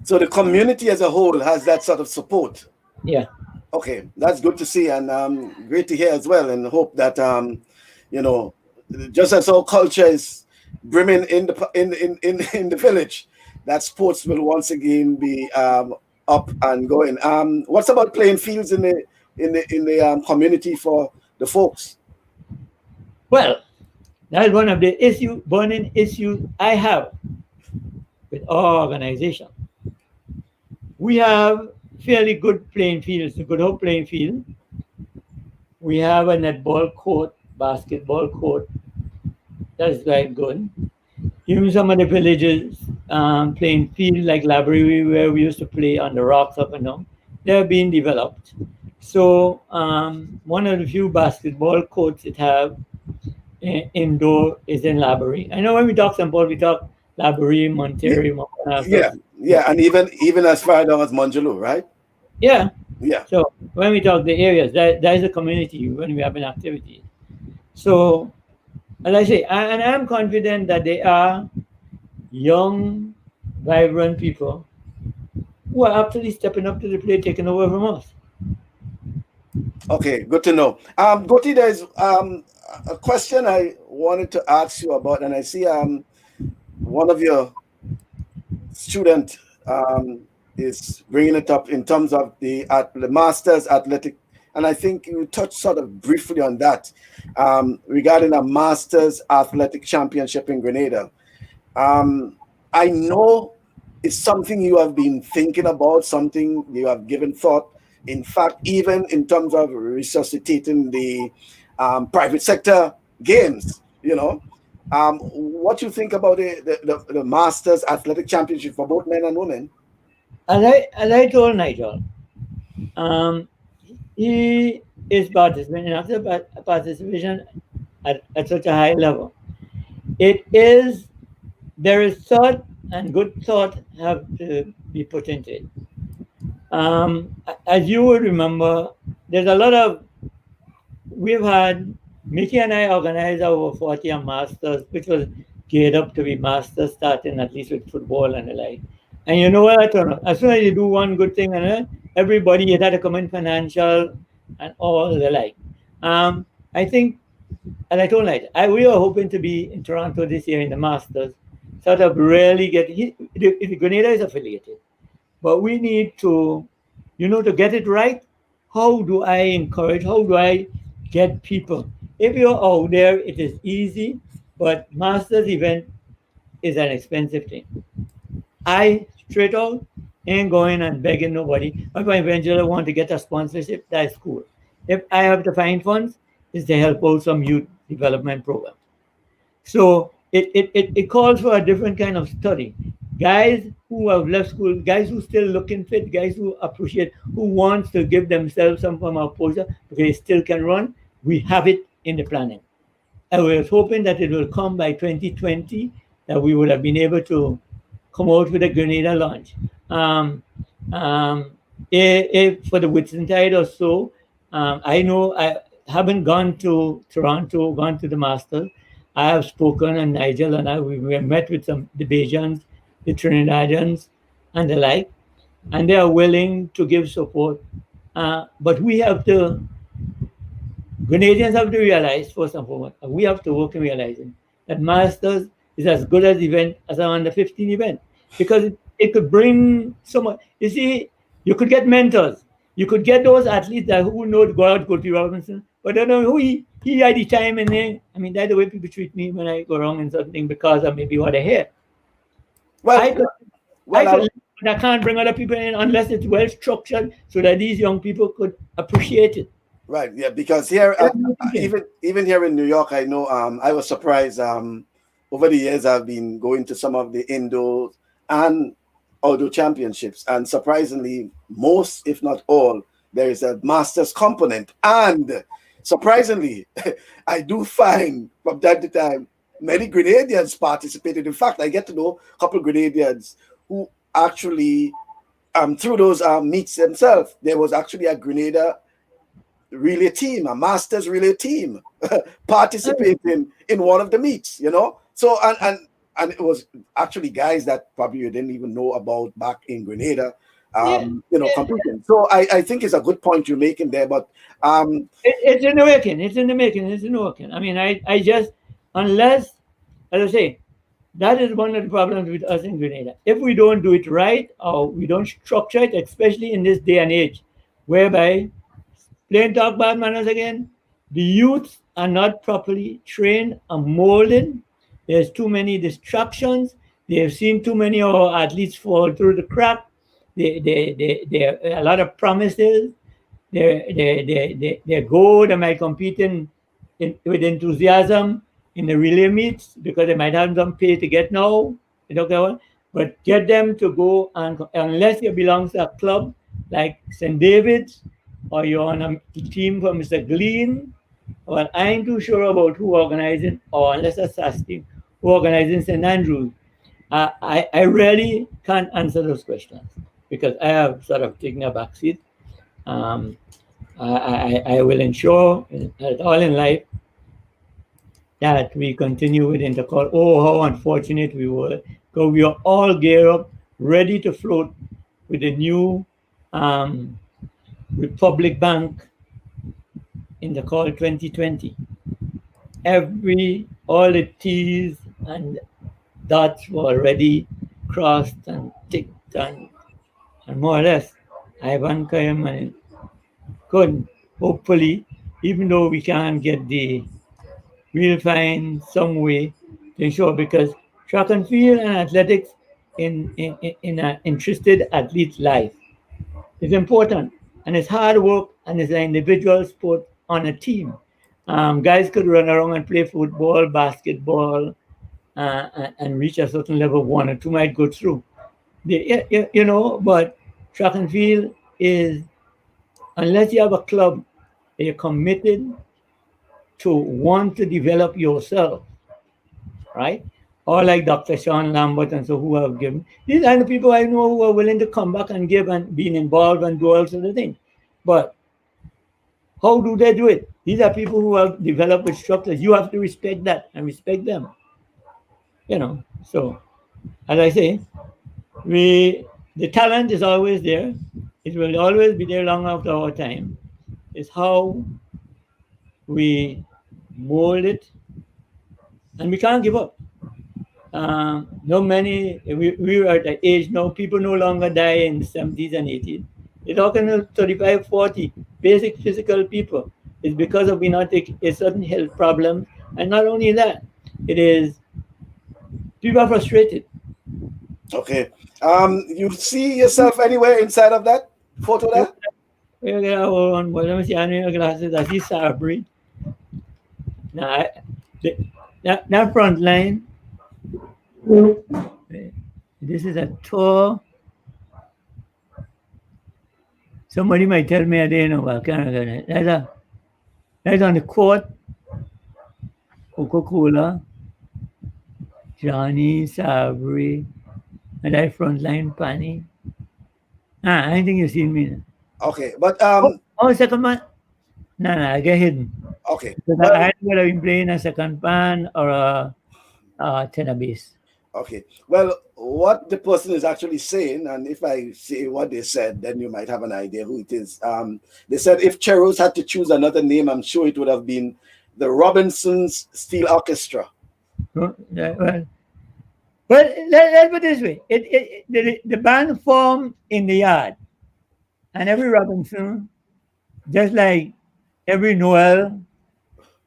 so the community as a whole has that sort of support. yeah, Okay, that's good to see, and great to hear as well. And hope that you know, just as our culture is brimming in the in the village, that sports will once again be up and going. What's about playing fields in the community for the folks? well, that's one of the burning issues I have with our organization. We have fairly good playing fields, a good home playing field. We have a netball court, basketball court. That's quite good. Even some of the villages playing field like library where we used to play on the rocks up and down, they're being developed. So one of the few basketball courts it have indoor is in library. I know when we talk St. Paul, we talk library, Yeah, Monterey, yeah, yeah, and even as far down as Manjulu, right? yeah. Yeah. So when we talk the areas, that is a community when we have an activity. So as I say, and I'm confident that they are young, vibrant people who are actually stepping up to the plate, taking over from us. Okay, good to know. Goti, there's a question I wanted to ask you about, and I see one of your student is bringing it up in terms of the Masters Athletic, and I think you touched sort of briefly on that regarding a Masters Athletic Championship in Grenada. I know is something you have been thinking about, something you have given thought. In fact, even in terms of resuscitating the private sector games, what you think about the Masters Athletic Championship for both men and women? As I told Nigel, um, he is participating after participation at such a high level. It is there is thought and good thought have to be put into it. As you would remember, there's a lot of we've had Mickey and I organized our 40th Masters, which was geared up to be Masters, starting at least with football and the like. And you know what I told them? As soon as you do one good thing, and everybody it had to come in financial and all the like. I think, and I told Nigel, we are hoping to be in Toronto this year in the Masters, sort of really get. The Grenada is affiliated, but we need to, to get it right. How do I encourage? How do I get people? If you're out there, it is easy, but Masters event is an expensive thing. I straight out ain't going and begging nobody. If I eventually want to get a sponsorship, that's cool. If I have to find funds, is to help out some youth development program. So it calls for a different kind of study. Guys who have left school, guys who still looking fit, guys who appreciate, who wants to give themselves some form of posture because they still can run, we have it in the planning. I was hoping that it will come by 2020, that we would have been able to come out with a Grenada launch. Um, um, if for the Whitsuntide or so, I know I haven't gone to Toronto, gone to the Masters. I have spoken, and Nigel and I, we have met with some the Bajans, the Trinidadians, and the like, and they are willing to give support. But we have to Grenadians have to realize, first and foremost, and we have to work in realizing that Masters is as good as event as an under 15 event because it could bring someone. You see, you could get mentors. You could get those athletes that who know go out, Goatie Robinson, but don't know who he had the time in there. I mean, that's the way people treat me when I go wrong in something because of maybe what I hear. Well, I could, I well, could, but I can't bring other people in unless it's well structured so that these young people could appreciate it. right, yeah, because here, What do you think? even here in New York, I know I was surprised. Over the years, I've been going to some of the indoor and outdoor championships, and surprisingly, most, if not all, there is a masters component. And surprisingly, I do find from time to time many Grenadians participated. In fact, I get to know a couple of Grenadians who actually, through those meets themselves, there was actually a Grenada relay team, a masters relay team, participating in one of the meets. So and it was actually guys that probably you didn't even know about back in Grenada, Yeah, competing. So I think it's a good point you're making there. But it's in the making. It's in the making. It's in the making. I mean, I just, unless, as I say, that is one of the problems with us in Grenada. If we don't do it right or we don't structure it, especially in this day and age, whereby, plain talk bad manners again, the youth are not properly trained and molded. There's too many distractions. They have seen too many of our athletes fall through the crack. They a lot of promises. They go, they might compete with enthusiasm in the relay meets because they might have some pay to get now. You don't get what? But get them to go and unless you belong to a club like St. David's or you're on a team for Mr. Glean. Well, I ain't too sure about who organizing or unless that's asking who organizing St. Andrews. I really can't answer those questions because I have sort of taken a backseat. Um, I will ensure that all in life that we continue with intercall. Oh, how unfortunate we were because we are all geared up, ready to float with the new um, Republic Bank in the call 2020. All the T's and dots were already crossed and ticked and more or less. Ivan Kayam could hopefully, even though we can't get we'll find some way to ensure because track and field and athletics in an interested athlete's life. It's important, and it's hard work, and it's an individual sport on a team. Guys could run around and play football, basketball, and reach a certain level. One or two might go through. But track and field is, unless you have a club that you're committed to want to develop yourself, right? Or like Dr. Sean Lambert and so who have given. These are the people I know who are willing to come back and give and being involved and do all sorts of things. But how do they do it? These are people who have developed with structures. You have to respect that and respect them. So as I say, we the talent is always there. It will always be there long after our time. It's how we mold it, and we can't give up. No many we are at the age now. People no longer die in the 70s and 80s. They're talking of 35, 40 basic physical people. It's because of we not take a certain health problem, and not only that, it is people are frustrated. Okay. You see yourself anywhere inside of that photo there? Let me see. I need glasses. I see Sabri. Now, that front line. This is a tour. Somebody might tell me I didn't know about Canada. That's on the court. Coca-Cola, Johnny, Sabri, and that front line Pani. I think you've seen me. Okay, but Second man. No, I get hidden. okay. Because Well, I had to be playing a second pan or a tenor bass. okay. Well, what the person is actually saying, and if I say what they said, then you might have an idea who it is. They said if Cheros had to choose another name, I'm sure it would have been the Robinson's Steel Orchestra. Well, let's put it this way. The band formed in the yard, and every Robinson, just like every Noel,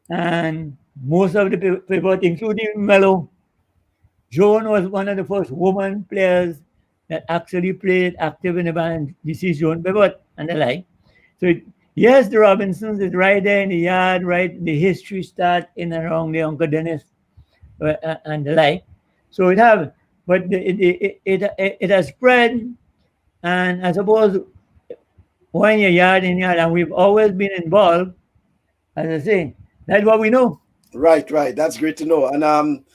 and most of the people, including Mello, Joan was one of the first woman players that actually played active in the band. This is Joan Bebot and the like. So yes, the Robinsons is right there in the yard, right? The history start in and around the Uncle Dennis and the like. So but it has spread, and I suppose when you're yard in yard, and we've always been involved, as I say, that's what we know. Right, right. That's great to know. And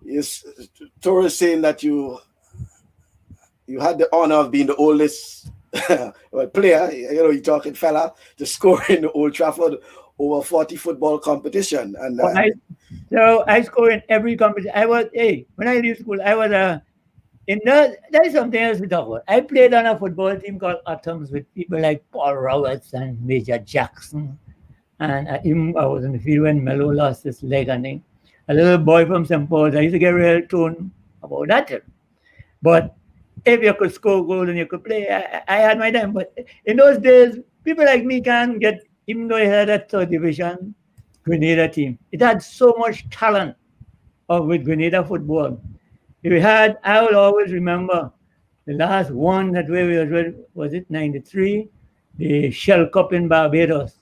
yes, Toro is saying that you had the honor of being the oldest player, you're talking fella, to score in the Old Trafford over 40 football competition. And I scored in every competition. When I leave school, I was that is something else we talk about. I played on a football team called Atoms with people like Paul Roberts and Major Jackson. And I was in the field when Melo lost his leg, I think. A little boy from St. Paul's. I used to get real tuned about that. But if you could score goals and you could play, I had my time. But in those days, people like me can't get, even though I had that third division Grenada team, it had so much talent with Grenada football. I will always remember the last one that was it 93, the Shell Cup in Barbados.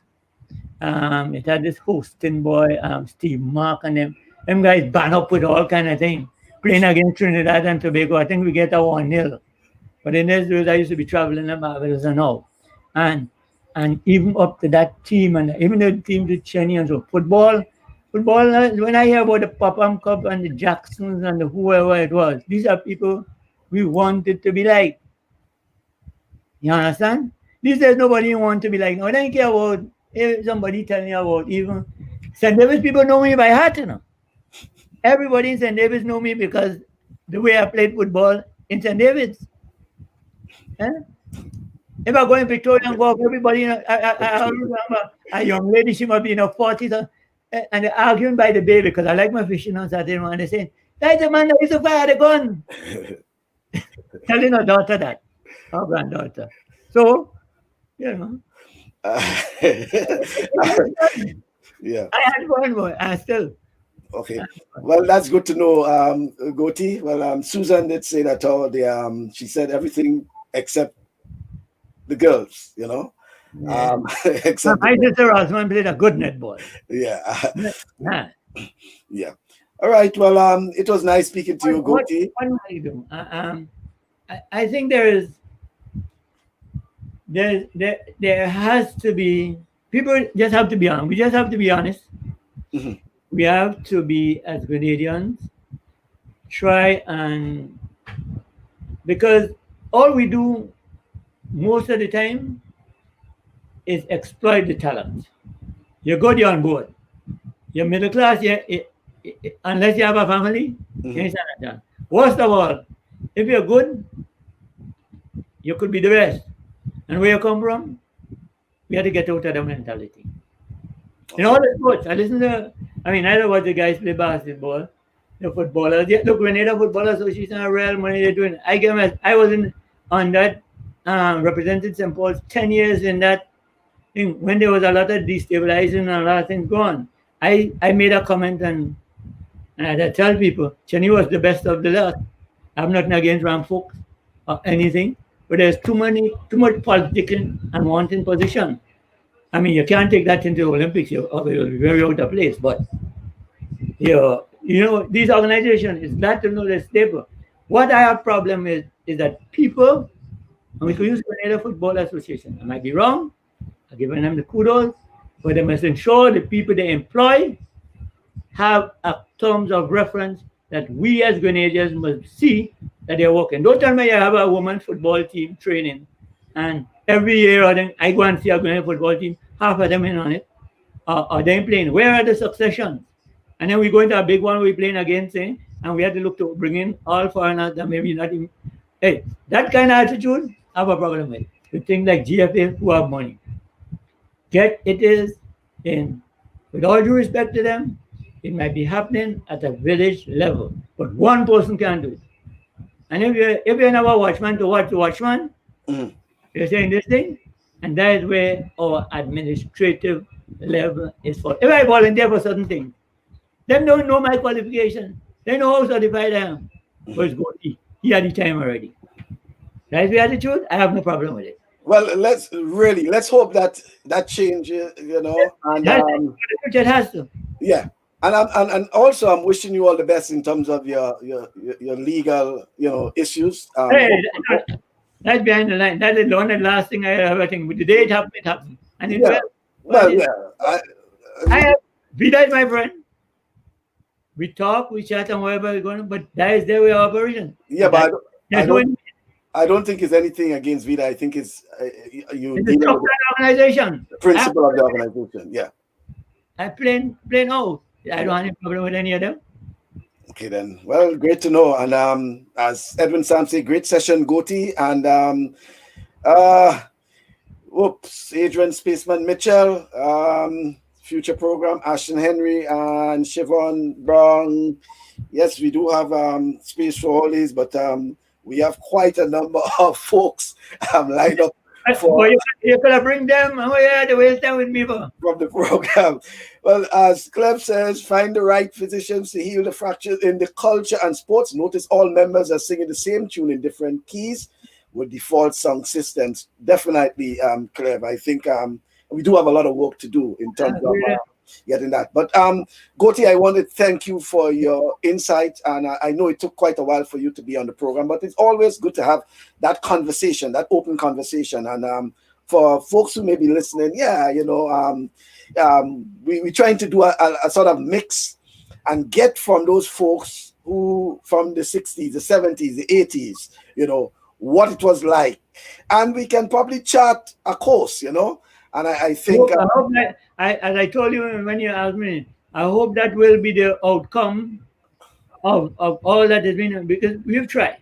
It had this hosting boy, Steve Mark, and them guys ban up with all kind of things. Playing against Trinidad and Tobago, I think we get a 1-0. But in those days, I used to be traveling in Barbados and all. And even up to that team, and even the team to Cheney and so football, when I hear about the Popham Cup and the Jacksons and the whoever it was, these are people we wanted to be like. You understand? These days, nobody want to be like. No, I don't care about if somebody tell me about even St. David's people know me by heart, Everybody in St. David's know me because the way I played football in St. David's. Eh? If I go in Victoria and walk, everybody, I remember a young lady, she might be in her 40s, and they're arguing by the bay because I like my fishing on Saturday morning. They're saying, that's the man that used to fire the gun. Telling her daughter that, her granddaughter. So, yeah. I had fun, boy. I still. Okay. Well, that's good to know, Goatie. Well, Susan did say that all the she said everything except the girls, Yeah. except the My girls. sister Osman played a good netball. Yeah. Yeah. Yeah. All right. Well, it was nice speaking to you, What Goatie. what do I do? I think there has to be people just have to be honest. We just have to be honest. Mhm. We have to be as Grenadians try and because all we do most of the time is exploit the talent. You're good, you're on board. You're middle class, unless you have a family, you Mhm. ain't stand that. Worst of all, if you're good, you could be the best. And where you come from, we have to get out of the mentality. In all Okay. the sports, I know what the guys play basketball, the footballers. Yeah, look, Grenada Football Association are real money they're doing. I was on that, represented St. Paul's 10 years in that thing when there was a lot of destabilizing and a lot of things going. I made a comment and I tell people, Chenny was the best of the lot. I'm not against Ram folks or anything, but there's too much politicking and wanting position. I mean, you can't take that into the Olympics. You'll be very out of place. But these organizations is glad to know they're stable. What I have problem is that people, and we could Mhm. use Grenada Football Association. I might be wrong. I'm giving them the kudos, but they must ensure the people they employ have a terms of reference that we as Grenadians must see that they're working. Don't tell me you have a women's football team training, and every year I go and see a Grenadian football team, half of them in on it, or they playing. Where are the successions? And then we go into a big one we're playing against, and we had to look to bring in all foreigners that maybe not even. Hey, that kind of attitude, I have a problem with. You think like GFA who have money. Get it is in, with all due respect to them, it might be happening at a village level, but one person can do it. And if you have a watchman to watch the watchman, Mhm. you're saying this thing, and that is where our administrative level is for. If I volunteer for certain things, them don't know my qualification. They know how certified I am. But Mhm. it's good. He had the time already. That's the attitude. I have no problem with it. Well, let's hope that that changes, and That's it has to. yeah, and also I'm wishing you all the best in terms of your legal, issues. Hey, that's behind the line. That is the only last thing I ever think. But the day it happened, it happened. And it Yeah, will. But well, yeah, I have Vida is my friend. We talk, we chat, and wherever we're going, but that is their way of operation. yeah, But but that I there's no don't, I don't think it's anything against Vida. I think it's you it's a dealing with structured organization. the principle of the organization. Yeah. I plain out. I Yeah. don't have any problem with any of them. Okay then. Well, great to know. And as Edwin Sam said, great session, Goatee, and uh, whoops, Adrian Spaceman Mitchell, future program, Ashton Henry and Siobhan Brown. Yes, we do have space for all these, but we have quite a number of folks lined up for But you could have bring them. Oh yeah, the waste time with me, but from the program. Well, as Clem says, find the right physicians to heal the fractures in the culture and sports. Notice all members are singing the same tune in different keys with default song systems. Definitely, Clem. I think we do have a lot of work to do in terms of getting that. But Goatie, I want to thank you for your insight, and I know it took quite a while for you to be on the program, but it's always good to have that conversation, that open conversation, and for folks who may be listening, we're trying to do a sort of mix and get from those folks who from the 60s, the 70s, the 80s, what it was like. And we can probably chart a course, and I think I hope that as I told you when you asked me, I hope that will be the outcome of all that has been because we've tried.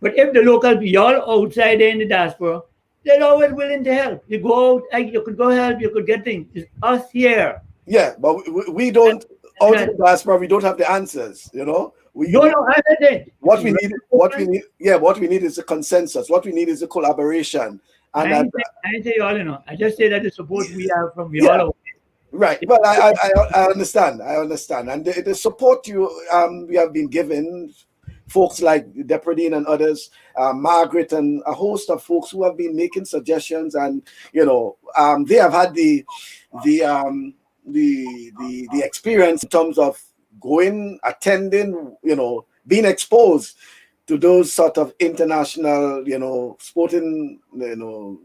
But if the local y'all outside there in the diaspora, they're always willing to help. You go out, you could go help, you could get things. It's us here. yeah, but we don't out of the diaspora, we don't have the answers, we, No, we no, I said what we need what we need is a consensus, what we need is a collaboration, and that I ain't say all, I just say that the support we have from yeah, y'all. Right. Well, I understand. I understand. And the support we have been given, folks like Depredine and others, Margaret and a host of folks who have been making suggestions, and they have had the the experience in terms of going, attending, being exposed to those sort of international, sporting,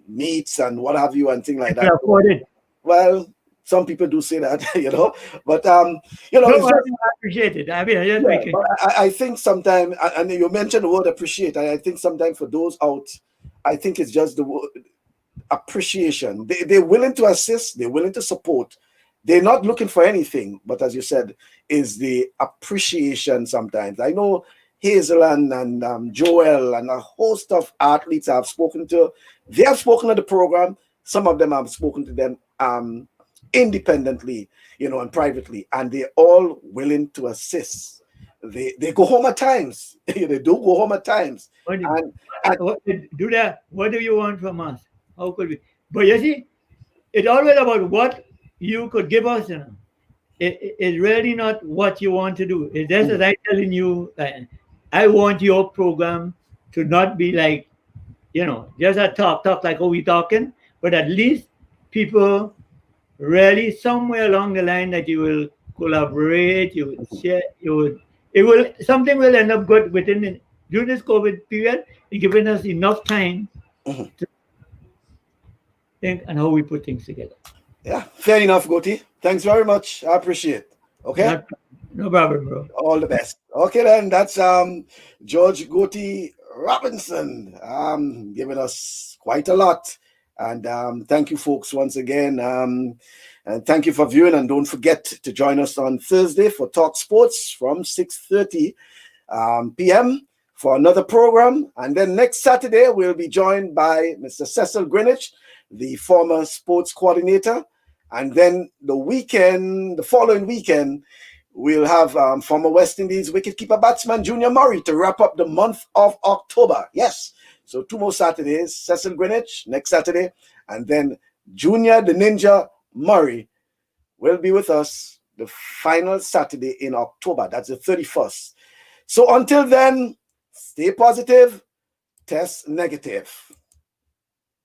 meets and what have you and things I like could that. afford it. Well, some people do say that, but No, it's I just appreciate it. I mean, I just yeah. making But I think sometimes, and you mentioned the word appreciate. I think sometimes for those out, I think it's just the word appreciation. They're willing to assist. They're willing to support. They're not looking for anything, but as you said, is the appreciation. Sometimes I know Hazel and Joel and a host of athletes I've spoken to. They have spoken to the program. Some of them I've spoken to them independently, and privately, and they're all willing to assist. They go home at times. They do go home at times, what, and do that. What do you want from us? How could we? But you see, it's always about what you could give us. It's really not what you want to do. It's just as I telling you, I want your program to not be like, just a talk like how we talking, but at least people really somewhere along the line that you will collaborate, you will share, something will end up good during this COVID period, and giving us enough time mhm. to think and how we put things together. Yeah, fair enough, Goatie. Thanks very much. I appreciate. Okay, Not, no problem, bro. all the best. Okay, then that's George Goatie Robinson giving us quite a lot, and thank you, folks, once again. And thank you for viewing, and don't forget to join us on Thursday for Talk Sports from 6:30 p.m. for another program. And then next Saturday, we'll be joined by Mr. Cecil Greenwich, the former sports coordinator. And then the following weekend, we'll have former West Indies wicketkeeper batsman Junior Murray to wrap up the month of October. Yes. So 2 more Saturdays, Cecil Greenwich next Saturday, and then Junior the Ninja Murray will be with us the final Saturday in October. That's the 31st. So until then, stay positive, test negative.